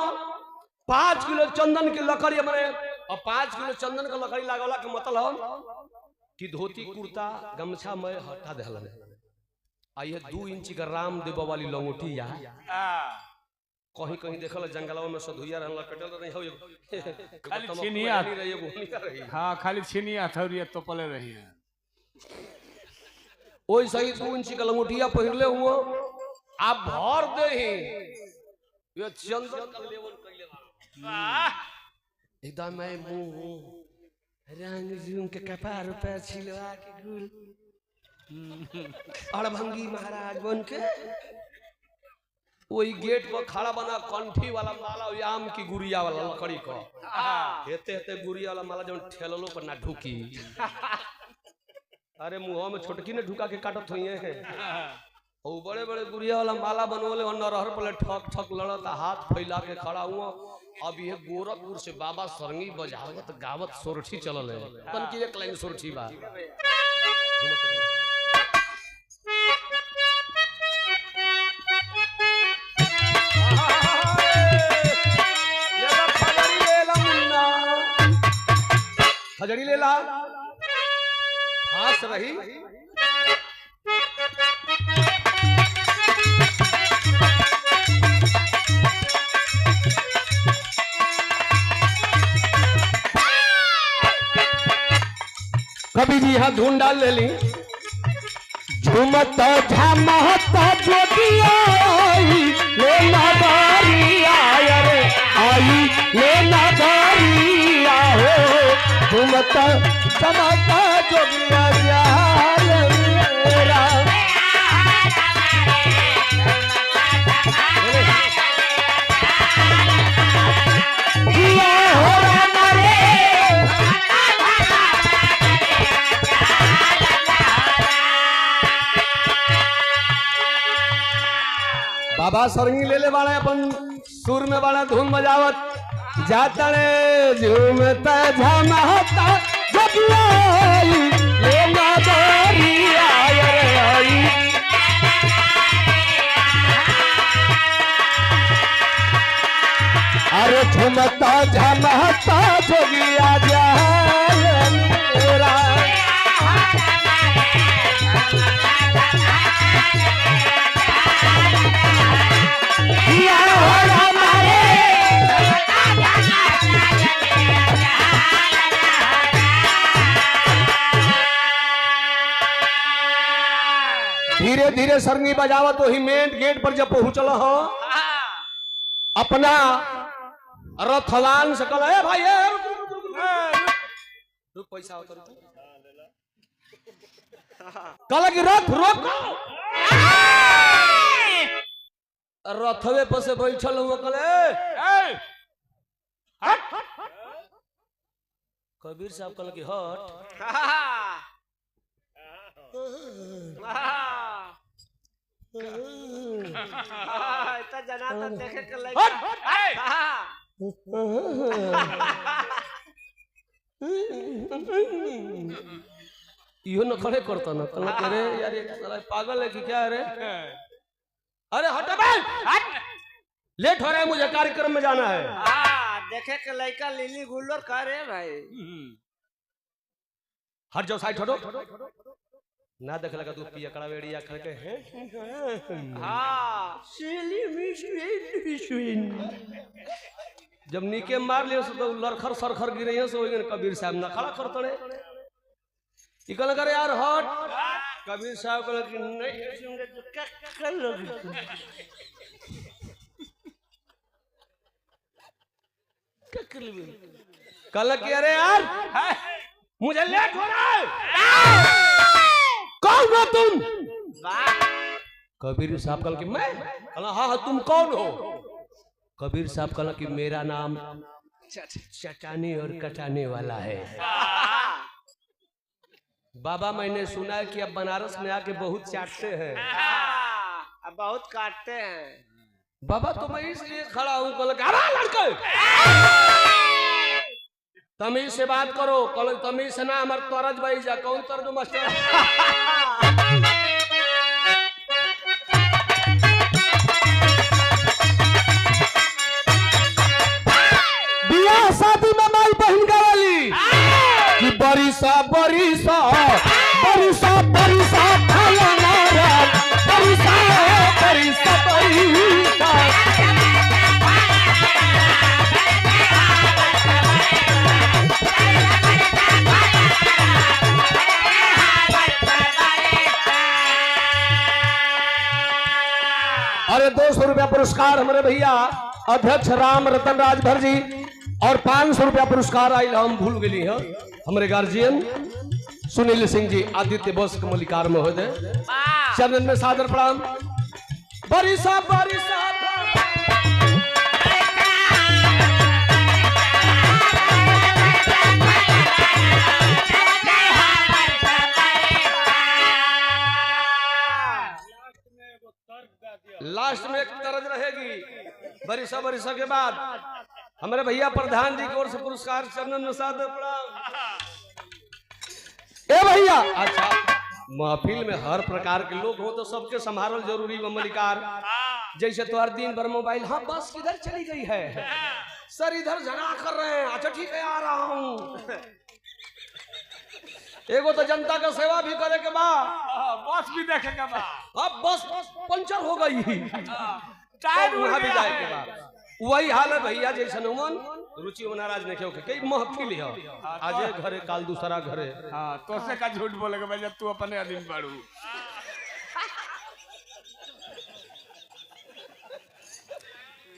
5 किलो चंदन की लकड़ी बने और 5 किलो चंदन का लकड़ी लागला के मतलब कि धोती कुर्ता गमछा में हटा देहलन आ ये 2 इंच का राम देव वाली लंगोटी या कहीं कहीं देखल जंगलवा में सधुइया रहल कटल नहीं हो खाली छिनिया रही। हां खाली छिनिया थौरिया तोपले रही है। ओई सही 2 इंच का लंगोटिया पहिरले हुआ आप भर दे ही ये चंदन का लेवल कइले बा एकदम मैं मुंह रंग जून के कपार पे छिलवा के गुल अड़भंगी महाराज बन के वही गेट पर खड़ा बना कंठी वाला माला आम की गुड़िया वाला लकड़ी का हेते हेते गुड़िया वाला माला जो ठेललो पर ना ढुकी अरे मुंह में छोटकी ने ढुका के काटत हुई है और बड़े बड़े गुड़िया वाला माला बनवले और नरहर पर ठक ठक लड़त हाथ फैला के खड़ा हुआ। अब ये गोरखपुर से बाबा सरंगी बजावत गावत सोरठी चलल है तन की एक लाइन सोरठी बा खजड़ी ले ला फांस रही कभी जी यहाँ धुन डाल ले ली झूमत झमत ज्योतिया ले नगरिया रे आई ले नगरिया हो झूमत झमत ज्योतिया जाल मेरा बाबा सरंगी ले ले बाड़े अपन सुर में बाड़ा धुन बजावत जाता रे झूमता झमता जगिया ले नगरिया रे आई अरे झूमता झमता जगिया जाल मेरा धीरे धीरे सरंगी बजावत वही मेन गेट पर जब पहुंचल हो अपना रथवान से कल है भाई रुक पैसा कल की रथ रोक रथवे पर से बैठल हुआ कल कबीर साहब कल की हट इतना जना तो देखे के लइका इहो न खड़े करता ना कल के रे यार ये साला पागल है कि क्या है रे अरे हट बे लेट हो रहा है मुझे कार्यक्रम में जाना है देखे के लइका लिली गुल्लर का रे भाई हट जाओ साइड हटो ना देख लगा तू पिया कड़ा वेड़िया करके हैं हाँ जब नीके मार लियो तो लरखर सरखर गिरे हैं सो कबीर साहब ना खड़ा कर तड़े इकल करे यार हट कबीर साहब कल कि नहीं कल कि अरे यार मुझे लेट हो रहा है कौन हो तुम कबीर साहब कल कि मैं हाँ तुम कौन हो कबीर साहब कल कि मेरा नाम चटाने और कटाने वाला है बाबा मैंने सुना है कि अब बनारस में आके बहुत चाटते हैं अब बहुत काटते हैं बाबा तो मैं इसलिए खड़ा हूँ कल लड़के तमीज से बात करो कल तमीज से ना हमारे तरज भाई जा कौन तरज मास्टर बियाह शादी में माई बहन गावली कि बरिसा बरिसा बरिसा बरिसा फलाना रात बरिसा बरिसा बरिसा पुरस्कार हमारे भैया अध्यक्ष राम रतन राजभर जी और 500 रुपया पुरस्कार आयल हम भूल गई है हमारे गार्जियन सुनील सिंह जी आदित्य बोस के मलिकार महोदय चरण में सादर प्रणाम। बड़ी साहब लास्ट में एक तरज रहेगी बरिसा के बाद हमारे भैया प्रधान जी की ओर से पुरस्कार चरणन में सादर प्रणाम। ए भैया अच्छा महफिल में हर प्रकार के लोग हो तो सबके संभालल जरूरी है मलिकार। जैसे तुम्हार दिन भर मोबाइल हाँ बस किधर चली गई है सर इधर झगड़ा कर रहे हैं अच्छा ठीक है आ रहा हूँ। एगो तो जनता का सेवा भी करे के बाद बस भी देखे के बा अब बस पंचर हो गई टायर वहां भी जाए के बाद वही हाल है भैया जैसे नुमन रुचि नाराज नहीं क्यों कई महफिल है आज घरे काल दूसरा घरे। हाँ तो से का झूठ बोलेगा भाई जब तू अपने अधीन बाड़ू।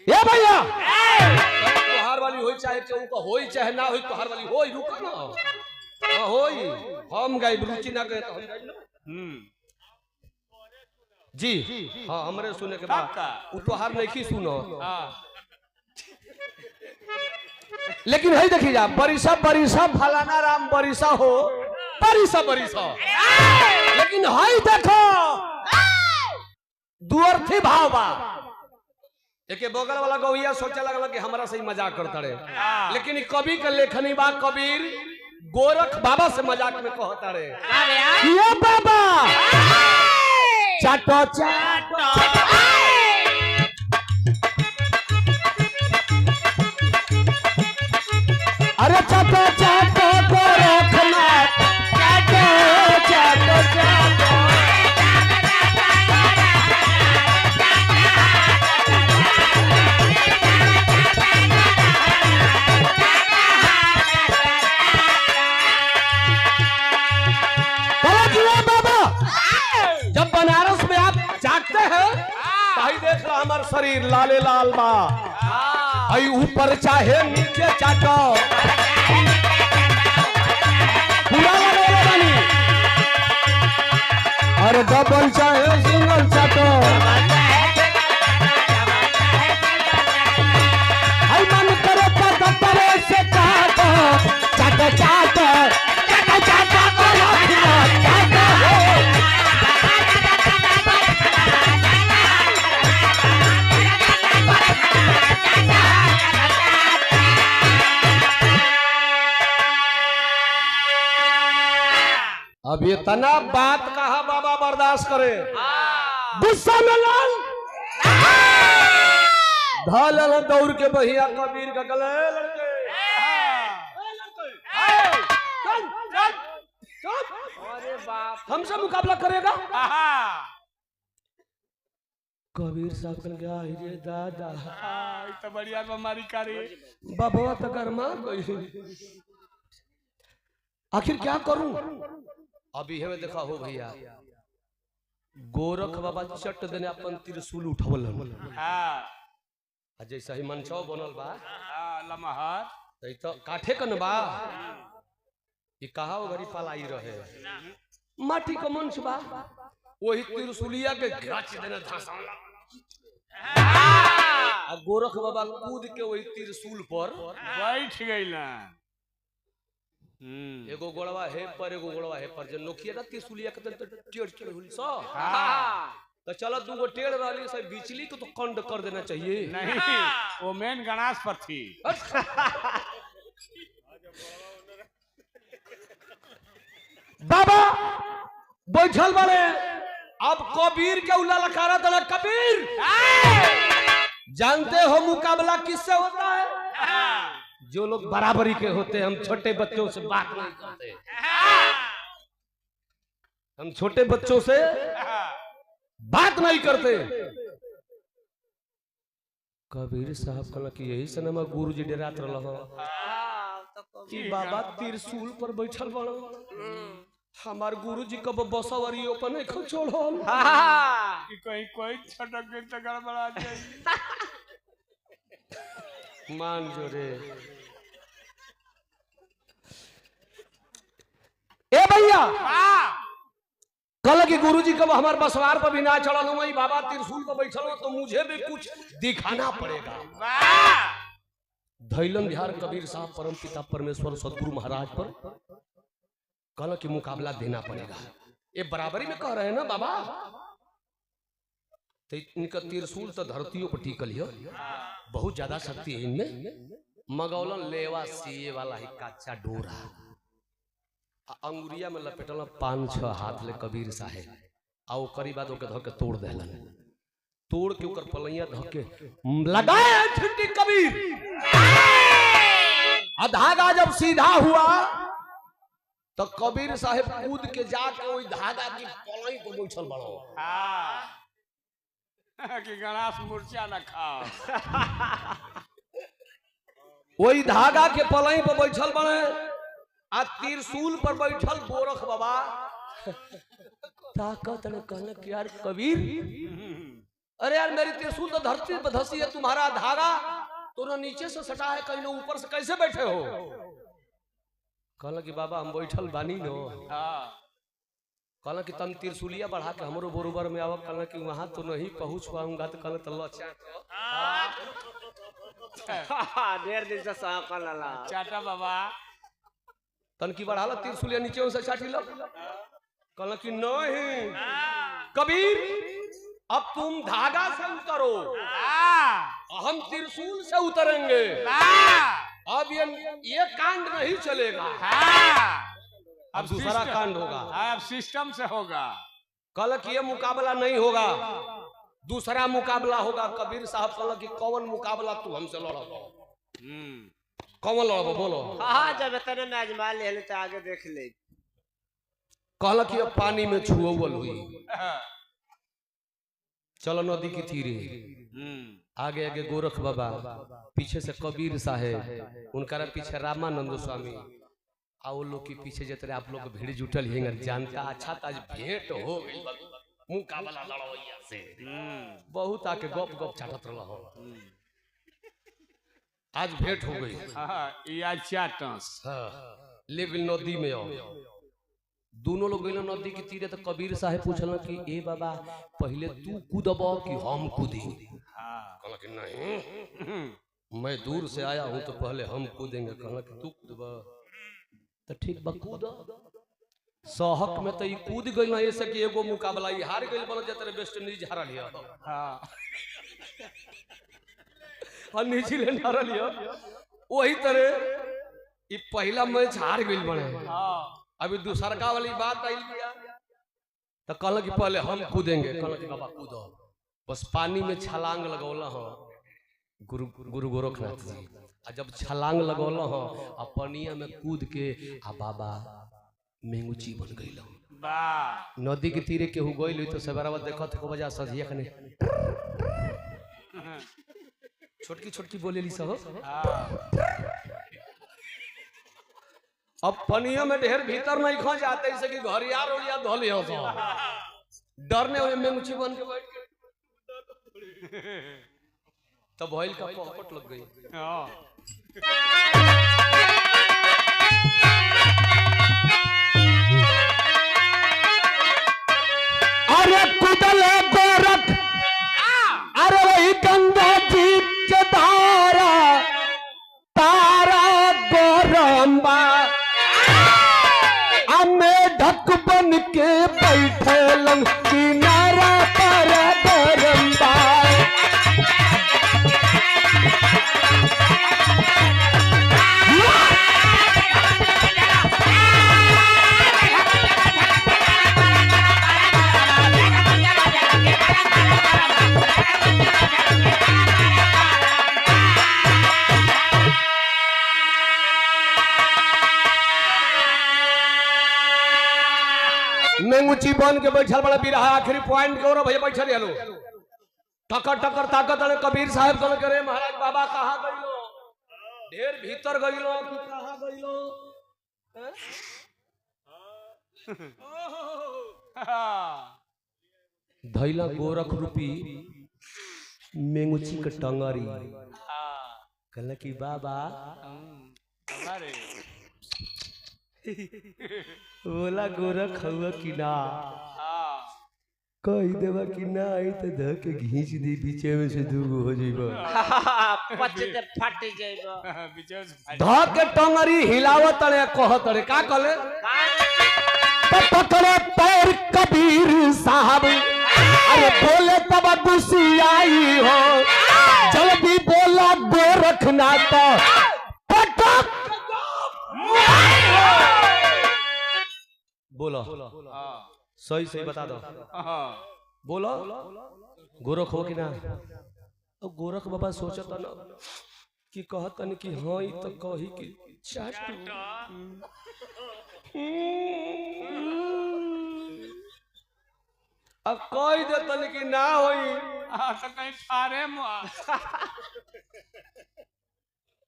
ये भैया तोहार वाली होई चाहे केहू का होई चाहे ना होई तोहार वाली होई रुका ना हां होई हम गए रुचि ना गए तो हम गए ना जी हाँ हमरे सुने के बाद उ तोहार नहीं सुनो लेकिन है देखी जा बरिसा फलाना राम बरिसा हो बरिसा लेकिन है देखो दुअर्थी भाव बा एक बगल वाला गौया सोचे लगल कि हमरा से मजाक करता रहे लेकिन कवि के लेखनी बा कबीर गोरख बाबा से मजाक में कहता रहे ये बाबा चाटो चाटो अरे चाटो चाटो गोरखनाथ चाटो चाटो चाटो जब बनारस में आप जागते हैं भाई देख रहा हमारा शरीर लाले लाल बा भाई ऊपर चाहे नीचे चाटो पूरा लगे अरे डबल चाहे सिंगल चाटो भाई मन करे पत्थरे से काटो चाटो चाटो चाटो चाटो चाटो अब ये तना बात कहा बाबा बर्दाश्त करे गुस्सा में लाल ढाल दौड़ के भैया कबीर का गले लड़के अरे बाप हमसे मुकाबला करेगा कबीर साहब कल गया रे दादा तो बढ़िया बीमारी करे बाबा तो गरमा आखिर क्या करूं अभी हमें देखा हो भैया गोरख बाबा चट देने अपन त्रिशूल उठवल जैसा ही मनचौ बनल बा लमहर तो काठे कन बा ये कहा वो गरीब पालाई रहे माटी का मंच बा वही त्रिशूलिया के गाछ देने धसाला गोरख बाबा कूद के वही त्रिशूल पर बैठ गईला एगो गोड़वा है पर एगो गोड़वा है पर जन नोखिया ना त्रिशूलिया के टेढ़ टेढ़ हुई सो तो चलो दूगो टेढ़ रहली से बिचली को तो कंड कर देना चाहिए नहीं वो मेन गणास पर थी बाबा बैठल बने अब कबीर के उल्ला लकारा दला कबीर जानते हो मुकाबला किससे होता है जो लोग बराबरी के होते हैं। हम छोटे बच्चों से बात नहीं करते हम छोटे बच्चों से बात नहीं करते। कबीर साहब कहला कि यही से नमा गुरु जी डेरात रहल कि बाबा त्रिशूल पर बैठल बड़ हमार गुरुजी कब बसवरियो पर नहीं छोड़ल कि कहीं कोई छटक के तो गड़बड़ा जाए। मान जो रे ए भैया कल की गुरुजी कब हमारे बसवार पर भी ना चढ़ल हूँ, वही बाबा त्रिशूल पर बैठल हूँ, तो मुझे भी कुछ दिखाना पड़ेगा। धैलन बिहार कबीर साहब परम पिता परमेश्वर सदगुरु महाराज पर कल की मुकाबला देना पड़ेगा। ये बराबरी में कह रहे हैं ना बाबा, तो इनका त्रिशूल तो धरतियों पर टिकल है, बहुत ज्यादा शक्ति है इनमें। मगौलन लेवा सीए वाला ही कच्चा डोरा, अंगुरिया में लपेटल 5-6 हाथ ले कबीर साहेब, आ ओकरी बाद ओके धके तोड़ देलन, तोड़ के ओकर पलैया धके लगाए छिट्टी कबीर। आ धागा जब सीधा हुआ तो कबीर साहेब कूद के जाके वही धागा की पलई पर बैठल बड़ो कि गणास मूर्छा न खाओ। वही धागा के पलई पर बैठल बड़े, आ त्रिशूल पर बैठल गोरख बाबा ताकत ने कहने कि यार कबीर, अरे यार मेरी त्रिशूल तो धरती पर धसी है, तुम्हारा धागा तो ना नीचे से सटा है, कहीं ना ऊपर से, कैसे बैठे हो? कहला कि बाबा हम बैठल बानी नो। कहला कि तम त्रिशूलिया बढ़ा के हमरो बरोबर में आवक। कहला कि वहां तो नहीं पहुंच पाऊंगा। तो कहला तल्ला ढेर दिन से सहकल ला चाटा बाबा तन की बढ़ाला त्रिशूलिया नीचे से चाटी लो। कहला कि नहीं कबीर, अब तुम धागा से उतरो, हम त्रिशूल से उतरेंगे। अब ये कांड नहीं चलेगा, अब दूसरा कांड होगा, अब सिस्टम से होगा। कल कि ये मुकाबला नहीं होगा, दूसरा मुकाबला होगा। कबीर साहब कहला कि कौन मुकाबला तू हमसे लड़ब? कौन लड़ब बोलो? हाँ जब इतने में आजमा ले तो आगे देख ले। कहला कि अब पानी में छुअल हुई, चलो नदी की तीरे, आगे आगे गोरख बाबा, पीछे से कबीर साहेब, उनका पीछे रामानंद स्वामी, आओ लोग के पीछे जितने आप लोग भीड़ जुटल है जानता। अच्छा आज भेंट हो गई, मुकाबला लड़वैया से बहुत आके गप गप चाटत रहो, आज भेंट हो गई। ले गई नदी में, आओ दोनों लोग गए नदी के तीरे। तो कबीर साहेब पूछल कि ए बाबा पहले तू कूदब कि हम कूदी? कहला कि नहीं मैं दूर से आया हूं तो पहले हम कूदेंगे। कहला कि तू कूदब? तो ठीक बा कूद। सहक में तो कूद गई ना, ऐसे कि एगो मुकाबला हार गई बन जतरे वेस्ट इंडीज हारल है, और न्यूजीलैंड हारल है, वही तरह ये पहला मैच हार गई बने। अभी दूसरका वाली बात आई तो कहला कि पहले हम कूदेंगे। कहला कि बाबा कूदो, बस पानी में छलांग लगौला हो गुरु गोरखनाथ जी। आ जब छलांग लगौला हो आ पनिया में कूद के आ बाबा मेंगुची बन गई। नदी के तीरे केहू गई तो सवेरा देखत को बजा सजिया कने छोटकी छोटकी बोलेली सब। अब पनिया में ढेर भीतर नहीं खा जाते, इसे कि घरियार उड़िया धोली हो तो डरने हुए मेंगुची बन के बैठ गए, तब भइल का पॉकेट लग गई। अरे कुदल गोरख, अरे वही गंगा जी के धारा, तारा गोरंबा में ढक बन के बैठे लंग किनारा पर गोरंबा। मेंगुची बन के बैठल बड़ा बिरहा। आखिरी पॉइंट के भैया बैठल हेलो टकर टकर ताकत अरे कबीर साहब कल करे महाराज बाबा कहाँ गइलो? ढेर भीतर गइलो कि कहाँ गइलो? धैला गोरख रूपी मेंगुची के टंगरी कहला कि बाबा अरे बोला गोरख हुआ कि ना कही देवा कि ना आई तो धके घींच दी बीचे में से दूगो हो जाइबा पचे ते फट जाइबो धके टंगरी हिलावत तड़े कहत तड़े का कहले पकड़े पैर कबीर साहब अरे बोले तब गुस्सी आई हो जल्दी बोला गोरख ना तो पटक बोलो सही सही बता दो बोलो गोरख हो कि ना अब गोरख बाबा सोचत ना कि कहत न कि हाँ ई तो कही कि चाटू अब कह देतन कि ना होई तो कहीं फारे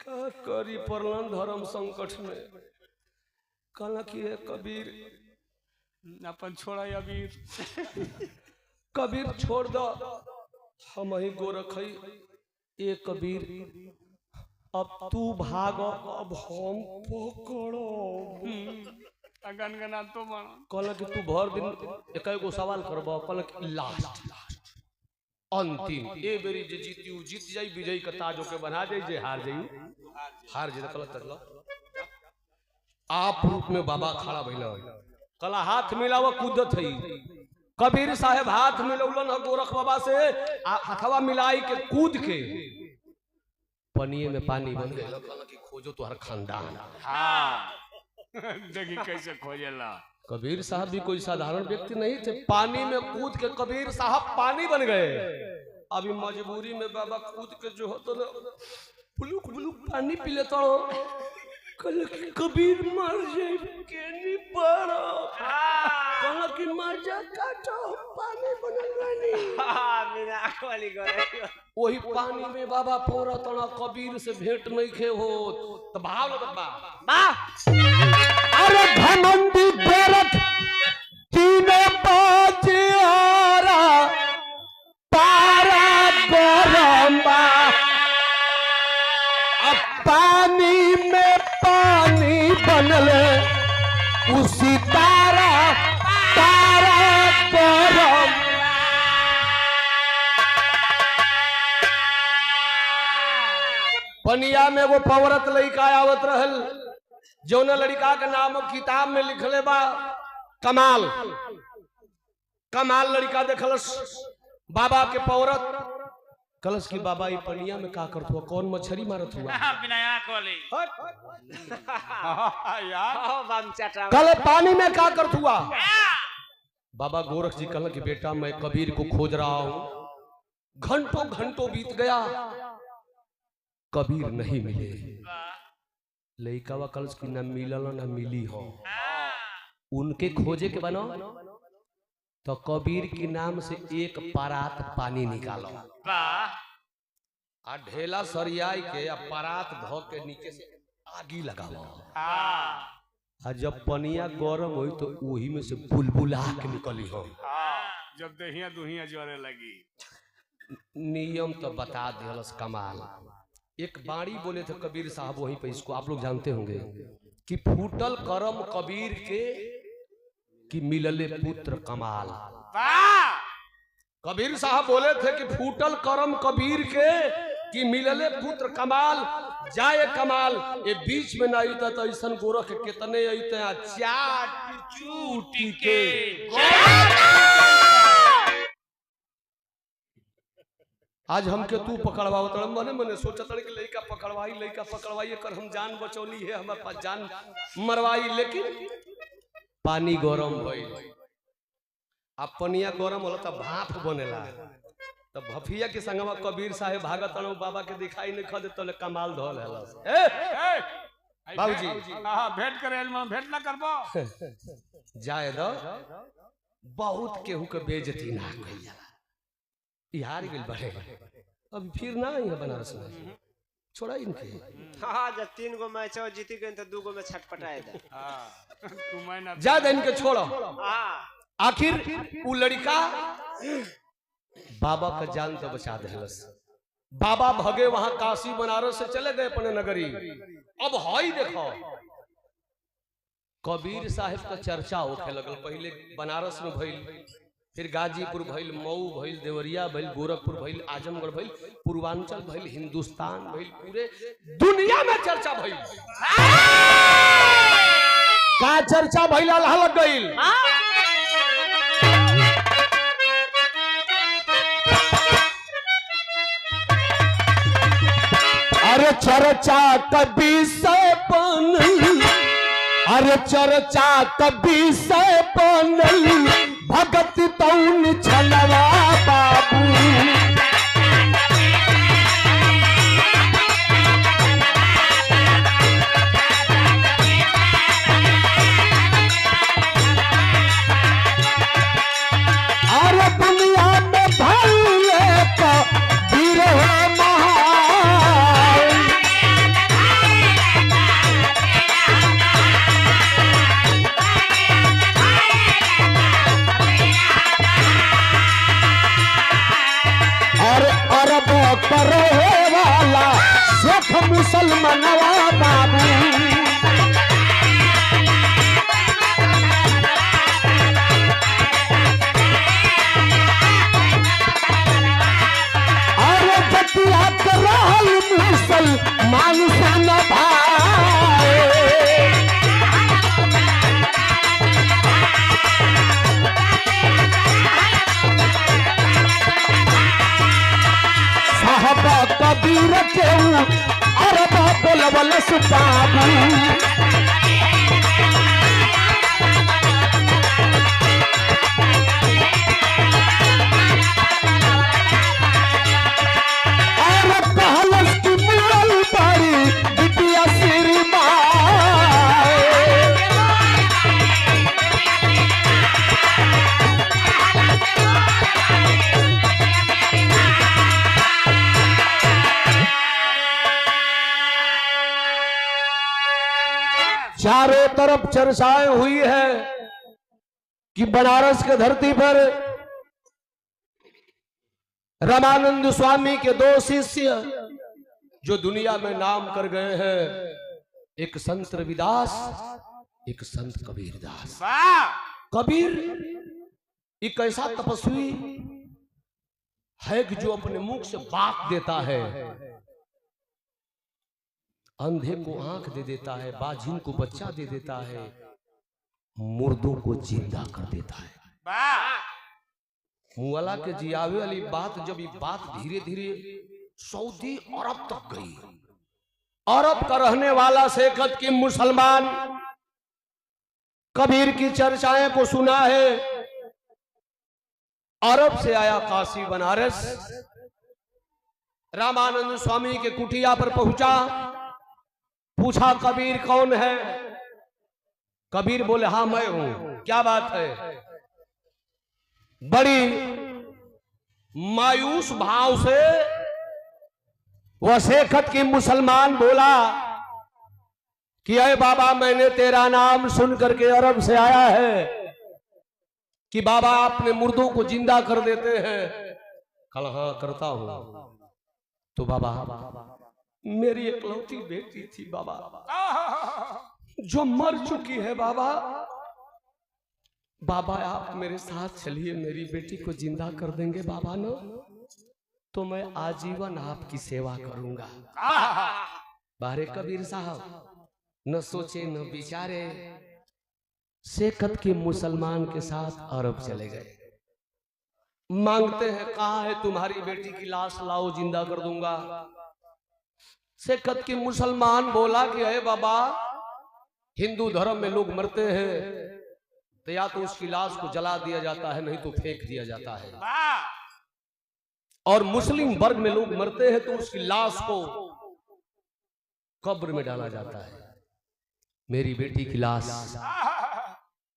का करी परलन धर्म संकट में कहला कि हे कबीर अपन छोड़ा अबीर कबीर छोड़ दो हम ही गोरख है ए कबीर अब तू भाग अब हम पकड़ो गनगना तो कहला कि तू भर दिन एक गो सवाल करबो कहला कि लास्ट अंतिम ए बेरी जे जीतियू जीत जाई विजयी का ताज के बना दे जे हार जाई कहला तकला आप रूप में बाबा खड़ा भइला कला हाथ मिलावा कूदत है कबीर साहेब हाथ मिलौलन गोरख बाबा से हथवा मिलाई के कूद के पनिये में पानी बन गए कहला कि खोजो तोहर खानदान देखी कैसे खोजेला कबीर साहब भी कोई साधारण व्यक्ति नहीं थे पानी में कूद के कबीर साहब पानी बन गए अभी मजबूरी में बाबा कूद के जो होता ना बुलुक बुलुक पानी पी लेता कल कबीर मर जाए के नहीं पड़ा कहला कि मजा काटो पानी बनल बानी बिना वाली गोरे वही पानी में बाबा पौरा तना कबीर से भेंट नहीं खे हो तो भाव लगत बा अरे घमंडी गोरख तीनों बाजियारा पारा गरम बा अब पानी में पानी बनल उसी तारा गरम पनिया में वो पवरत लड़का आवत रहल जौन लड़का के नाम किताब में लिखले बा कमाल कमाल लड़का देखलस बाबा के पवरत कलश की बाबा ये पनिया में का करत हुआ कौन मछली मारत हुआ बिना आंख वाली यार बम चटा कल पानी में का करत हुआ बाबा गोरख जी कहला कि बेटा मैं कबीर को खोज रहा हूं घंटों घंटों बीत गया कबीर नहीं मिले लइकावा कलश की न मिलल न मिली हो उनके खोजे के बनो तो कबीर के नाम से एक परात पानी निकालो आ ढेला सरियाई के या परात ध के नीचे से आगी लगाओ आ जब पनिया गरम हुई तो वही में से बुलबुला के निकली हो जब दहिया दुहिया जोरे लगी नियम तो बता दिलस कमाल एक बाणी बोले थे कबीर साहब वहीं पे इसको आप लोग जानते होंगे कि फूटल करम कबीर के कि मिलले पुत्र कमाल कबीर साहब बोले थे कि फूटल करम कबीर के कि मिलले पुत्र कमाल जाए कमाल ये बीच में ना अइता तो ऐसा गोरख कितने अइते चाट चूटी के आज हमके तू पकड़वाओ तड़ मने मने सोचत कि लइका पकड़वाई कर हम जान बचौली है हमारे पास जान मरवाई लेकिन पानी गरम भइल अब पनिया गरम होला त भाप बनेला तो भफिया के संगवा कबीर साहेब भागत बाबा के दिखाई नहीं खदे तो कमाल धल है बाबूजी भेंट करे भेंट ना करबो जाए दो बहुत केहू के बेइज्जती ना कइल जाला हार गेल बढ़े अब फिर ना है बनारस में छोड़ा इनके। हाँ जब 3 गो मैच और जीती गए तो 2 गो में छटपटाए दे। तुम्हें ना ज्यादा इनके छोड़ो। हाँ आखिर वो लड़का बाबा का जान तो बचा दिलस। बाबा भगे वहां काशी बनारस से चले गए अपने नगरी। अब हाई देखो कबीर साहिब का चर्चा होखे लगल। पहले बनारस में भइल, फिर गाजीपुर भइल, मऊ भइल, देवरिया भइल, गोरखपुर भइल, आजमगढ़ भइल, पूर्वांचल भइल, हिंदुस्तान भइल, पूरे दुनिया में चर्चा भइल। का चर्चा भइल अल्लाह लग गइल। अरे चर्चा कभी से बनल, अरे चर्चा कभी से बनल, भगत तौन छलवा बाबू। अरे दुनिया में भले का वीर है महान। अरब करे वाला सिख मुसलमानवा बाबू। अरे जतिया करल मुसलमान सन भाई। साहबा कबीर के अरबा बोलवलस बाबू। और कहलस की मुरल बाड़ी बिटिया सिरी माए। चारों तरफ चर्चाएं हुई है कि बनारस के धरती पर रामानंद स्वामी के 2 शिष्य जो दुनिया में नाम कर गए हैं, एक संत रविदास, एक संत कबीरदास। कबीर एक ऐसा तपस्वी है कि जो अपने मुख से बात देता है, अंधे को आंख दे देता है, बाझिन को बच्चा दे देता है, मुर्दों को जिंदा कर देता है। मुअला के जियावे वाली बात, जब ये बात धीरे धीरे सऊदी अरब तक गई। अरब का रहने वाला शेखत की मुसलमान कबीर की चर्चाएं को सुना है। अरब से आया काशी बनारस, रामानंद स्वामी के कुटिया पर पहुंचा। पूछा कबीर कौन है? कबीर बोले हाँ मैं हूं। क्या बात है? बड़ी मायूस भाव से वह शेखत की मुसलमान बोला कि अरे बाबा मैंने तेरा नाम सुन करके अरब से आया है कि बाबा आपने मुर्दों को जिंदा कर देते हैं। कल हाँ करता हूं। तो बाबा मेरी इकलौती बेटी थी बाबा, जो मर चुकी है बाबा। बाबा आप मेरे साथ चलिए, मेरी बेटी को जिंदा कर देंगे बाबा ना, तो मैं आजीवन आपकी सेवा करूंगा। बारे कबीर साहब न सोचे न विचारे, शेखत के मुसलमान के साथ अरब चले गए। मांगते हैं कहाँ है तुम्हारी बेटी की लाश, लाओ जिंदा कर दूंगा। शेखत की मुसलमान बोला कि अरे बाबा हिंदू धर्म में लोग मरते हैं तो या तो उसकी लाश को जला दिया जाता है, नहीं तो फेंक दिया जाता है। और मुस्लिम वर्ग में लोग मरते हैं तो उसकी लाश को कब्र में डाला जाता है। मेरी बेटी की लाश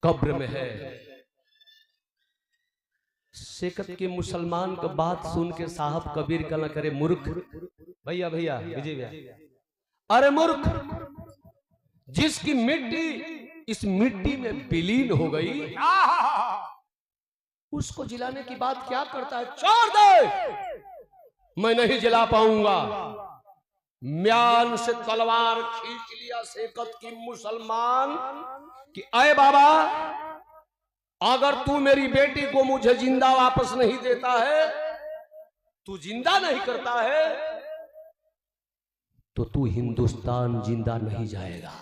कब्र में है। शेखत के मुसलमान का बात सुन के साहब कबीर कहना करे मूर्ख, भैया भैया विजय भैया, अरे मूर्ख, जिसकी मिट्टी इस मिट्टी में विलीन हो गई उसको जिलाने की बात क्या करता है? छोड़ दे, मैं नहीं जिला पाऊंगा। म्यान से तलवार खींच लिया सेकत की मुसलमान कि अय बाबा, अगर तू मेरी बेटी को मुझे जिंदा वापस नहीं देता है, तू जिंदा नहीं करता है, तो तू हिंदुस्तान जिंदा नहीं जाएगा।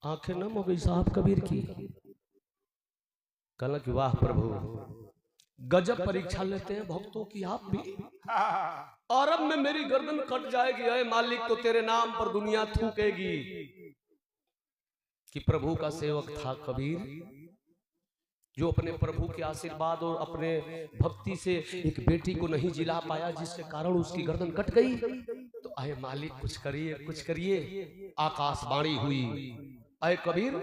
आंखें नम हो गई साहब कबीर की। कहला कि वाह प्रभु, गजब परीक्षा लेते हैं भक्तों की आप भी। और अब में मेरी गर्दन कट जाएगी, अय मालिक, तो तेरे नाम पर दुनिया थूकेगी कि प्रभु का सेवक था कबीर, जो अपने प्रभु के आशीर्वाद और अपने भक्ति से एक बेटी को नहीं जिला पाया, जिसके कारण उसकी गर्दन कट गई। तो अय मालिक कुछ करिए, कुछ करिए। आकाशवाणी हुई, अय कबीर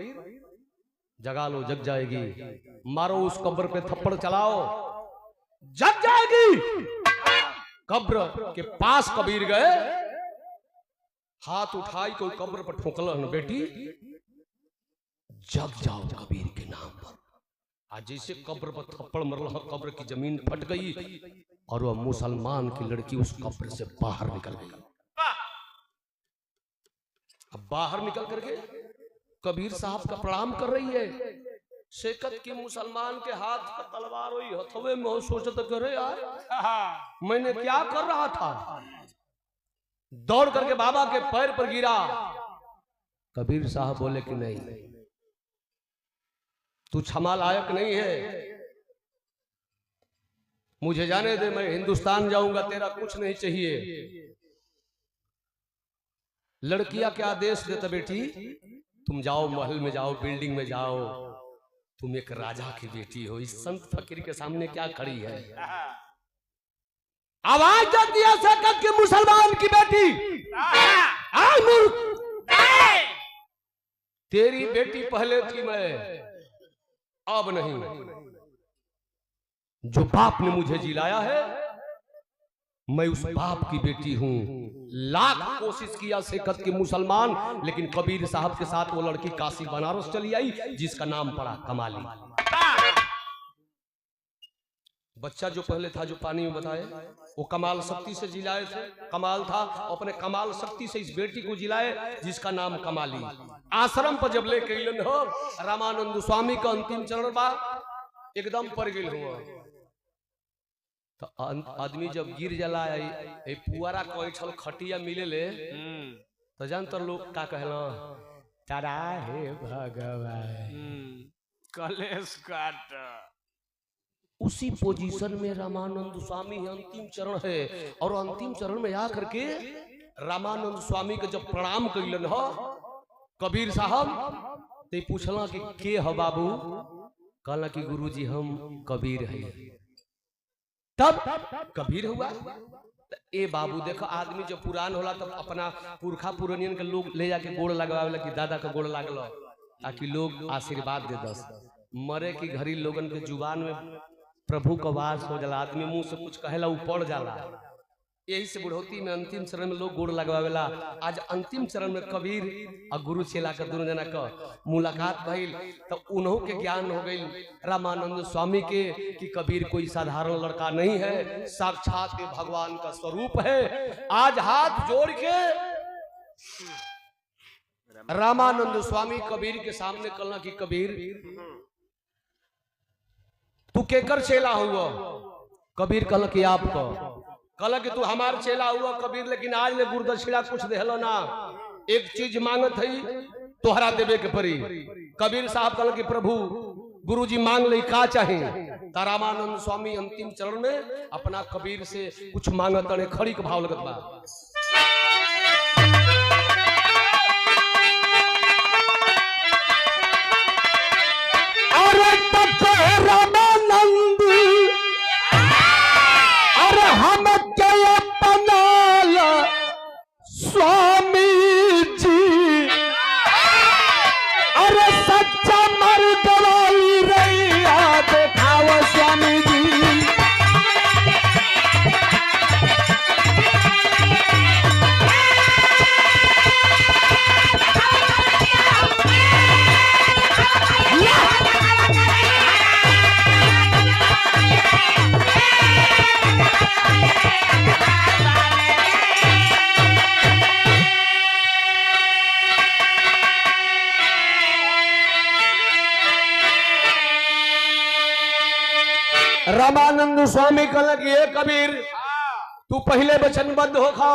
जगा लो, जग जाएगी। मारो उस कब्र पे थप्पड़ चलाओ, जग जाएगी। कब्र के पास कबीर गए, हाथ उठाई कोई कब्र पर ठोकल, बेटी जग जाओ कबीर के नाम पर। आज जैसे कब्र पर थप्पड़ मरल, कब्र की जमीन फट गई और वह मुसलमान की लड़की उस कब्र से बाहर निकल गई। अब बाहर निकल करके कबीर साहब का प्रणाम कर रही है। शेकत की मुसलमान के हाथ का तलवार हुई हथवे में हो, सोचता करे यार मैंने क्या कर रहा था। दौड़ करके बाबा के पैर पर गिरा। कबीर साहब बोले कि नहीं, तू क्षमा लायक नहीं है, मुझे जाने दे, मैं हिंदुस्तान जाऊंगा, तेरा कुछ नहीं चाहिए। लड़कियां क्या आदेश देता, बेटी तुम जाओ, महल में जाओ, बिल्डिंग में जाओ, तुम एक राजा की बेटी हो। इस संत फकीर के सामने क्या खड़ी है? आवाज दे दिया शेकत की मुसलमान की बेटी, आ मूर्ख, तेरी बेटी पहले थी, मैं अब नहीं। जो बाप ने मुझे जिलाया है, मैं उस बाप की बेटी हूं। लाख कोशिश किया शेकत की मुसलमान, लेकिन कबीर साहब के साथ वो लड़की काशी बनारस चली आई, जिसका नाम पड़ा कमाली। बच्चा जो पहले था, जो पानी में बताए, वो कमाल शक्ति से जिलाए थे, कमाल था, अपने कमाल शक्ति से इस बेटी को जिलाए, जिसका नाम कमाली। आश्रम पर जब लेके अइलन हो, रामानंद स्वामी का अंतिम चरण बा, एकदम पर गिल हुआ। तो आदमी जब गिर जाला, पुआरा कोई छल खटिया मिले ले, तो जान तो लोग का कहला, तारा हे भगवान कलेश काट। उसी पोजीशन में रामानंद स्वामी अंतिम चरण है। और अंतिम चरण में आकर के रामानंद स्वामी के जब प्रणाम कैलन हो कबीर साहब, तो पूछला कि के हो बाबू? कहला कि गुरुजी हम कबीर है। तब कबीर हुआ। ए बाबू देखो, आदमी जब पुरान होला तब अपना पुरखा पुरानियन के लोग ले जाके गोड़ लगावेला कि दादा का गोड़ लागल, ताकि लोग आशीर्वाद दे दस। मरे की घड़ी लोगन के जुबान में प्रभु का वास हो जाला, आदमी मुंह से कुछ कहेला उ पड़ जाला। यही से बुढ़ौती में अंतिम चरण में लोग गोड़ लगावेला। आज अंतिम चरण में कबीर और गुरु चेला का दोनों जना का मुलाकात भइल, तो उन्हों के ज्ञान हो गई रामानंद स्वामी के कि कबीर कोई साधारण लड़का नहीं है, साक्षात भगवान का स्वरूप है। आज हाथ जोड़ के रामानंद स्वामी कबीर के सामने कहला कि कबीर तू केकर चेला हुआ? कबीर कहला कि आपका। कहला कि तू हमार चेला हुआ कबीर, लेकिन आज ने गुरदक्षिणा कुछ देहलो ना, एक चीज मांगत है तोहरा देवे के परी। कबीर साहब कहला कि प्रभु गुरुजी मांग ले, का चाहे? रामानंद स्वामी अंतिम चरण में अपना कबीर से कुछ मांगत है, खड़ी के भाव लगत बा। रामानंद अरे हम क्या पनाला स्वामी जी, अरे सच्चा मर्द वाली रैया दिखाओ स्वामी जी। स्वामी कहला कि ये कबीर तू पहले वचनबद्ध हो खा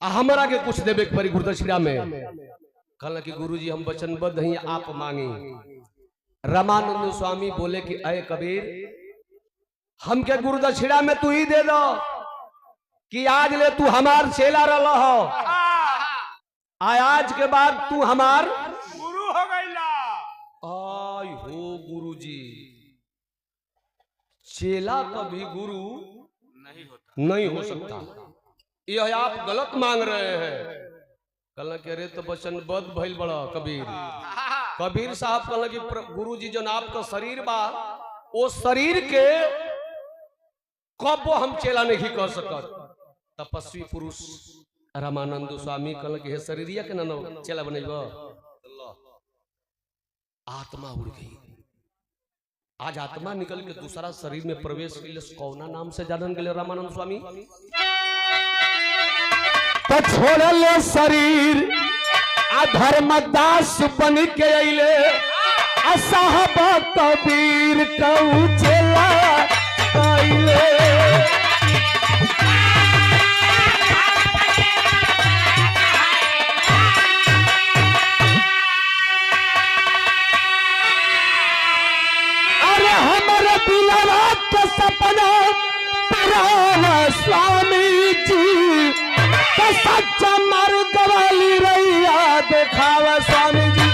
हमरा के कुछ देवे के परी गुरुदक्षिणा में। कहला कि गुरुजी हम वचनबद्ध हैं, आप मांगी। रामानंद स्वामी बोले कि अय कबीर हमके गुरुदक्षिणा में तू ही दे दो कि आज ले तू हमार चेला रहा हो, आज के बाद तू हमार गुरु हो गईला। आय हो गुरुजी, चेला कभी गुरु नहीं हो सकता। यह आप गलत मांग रहे हैं। कहला कि अरे तो वचनबद्ध भइल बड़ा कबीर। कबीर साहब कहला कि गुरु जी जो आपका शरीर बा वो शरीर के कबो हम चेला नहीं कर सकत। तपस्वी पुरुष रामानंद स्वामी कहला कि हे शरीरिया के ना चेला बनेबो। आत्मा उड़ गई। आज आत्मा निकल के दूसरा शरीर में प्रवेश के कौना नाम से जानन गेले रामानंद स्वामी। तो छोड़ ले शरीर धर्मदास बन के अइले साहब कबीर कहू चेला अइले। अरे हमारे दिलवा के सपना पुराना स्वामी जी तो सच्चा मार्ग वाली रैया देखावा स्वामी जी।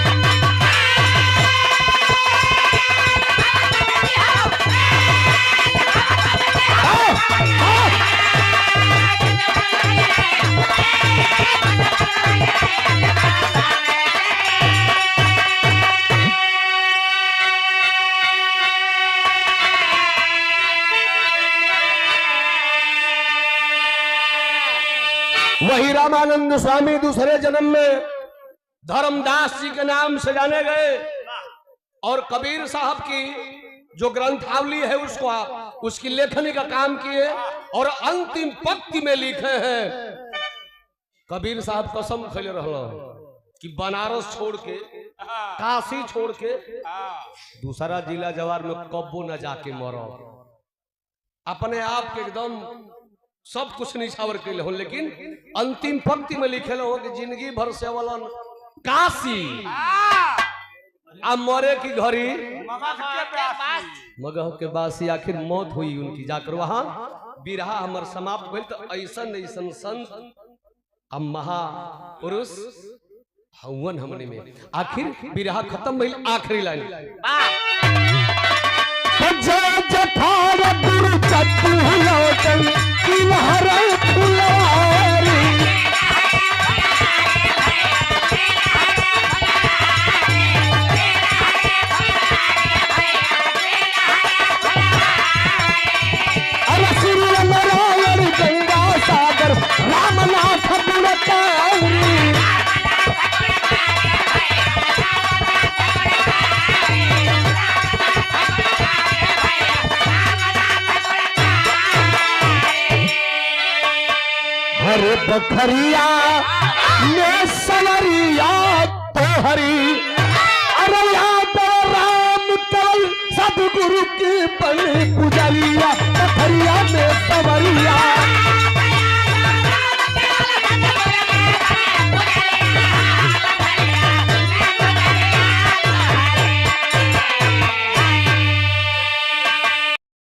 वही रामानंद स्वामी दूसरे जन्म में धर्मदास जी के नाम से जाने गए और कबीर साहब की जो ग्रंथावली है उसको उसकी लेखनी का काम किए और अंतिम पंक्ति में लिखे हैं। कबीर साहब कसम खैले रहलो कि बनारस छोड़ के काशी छोड़ के दूसरा जिला जवार में कब्बो न जाके मरो। अपने आप के एकदम सब कुछ निछावर के हो, लेकिन अंतिम पंक्ति में लिखे हो कि जिंदगी भर सेवलन काशी आ मरे की घड़ी मगह के बासी। आखिर मौत हुई उनकी जाकर वहां बिरहा हमर समाप्त भइल। तो ऐसन ऐसन संत अब महापुरुष हवन हमने में। आखिर बिरहा खत्म भइल। आखिरी लाइन गंगा सागर रामनाथ हरे बखरिया में सवरिया तो हरी। अरे याद राम कल सदगुरु की बन पुजरिया।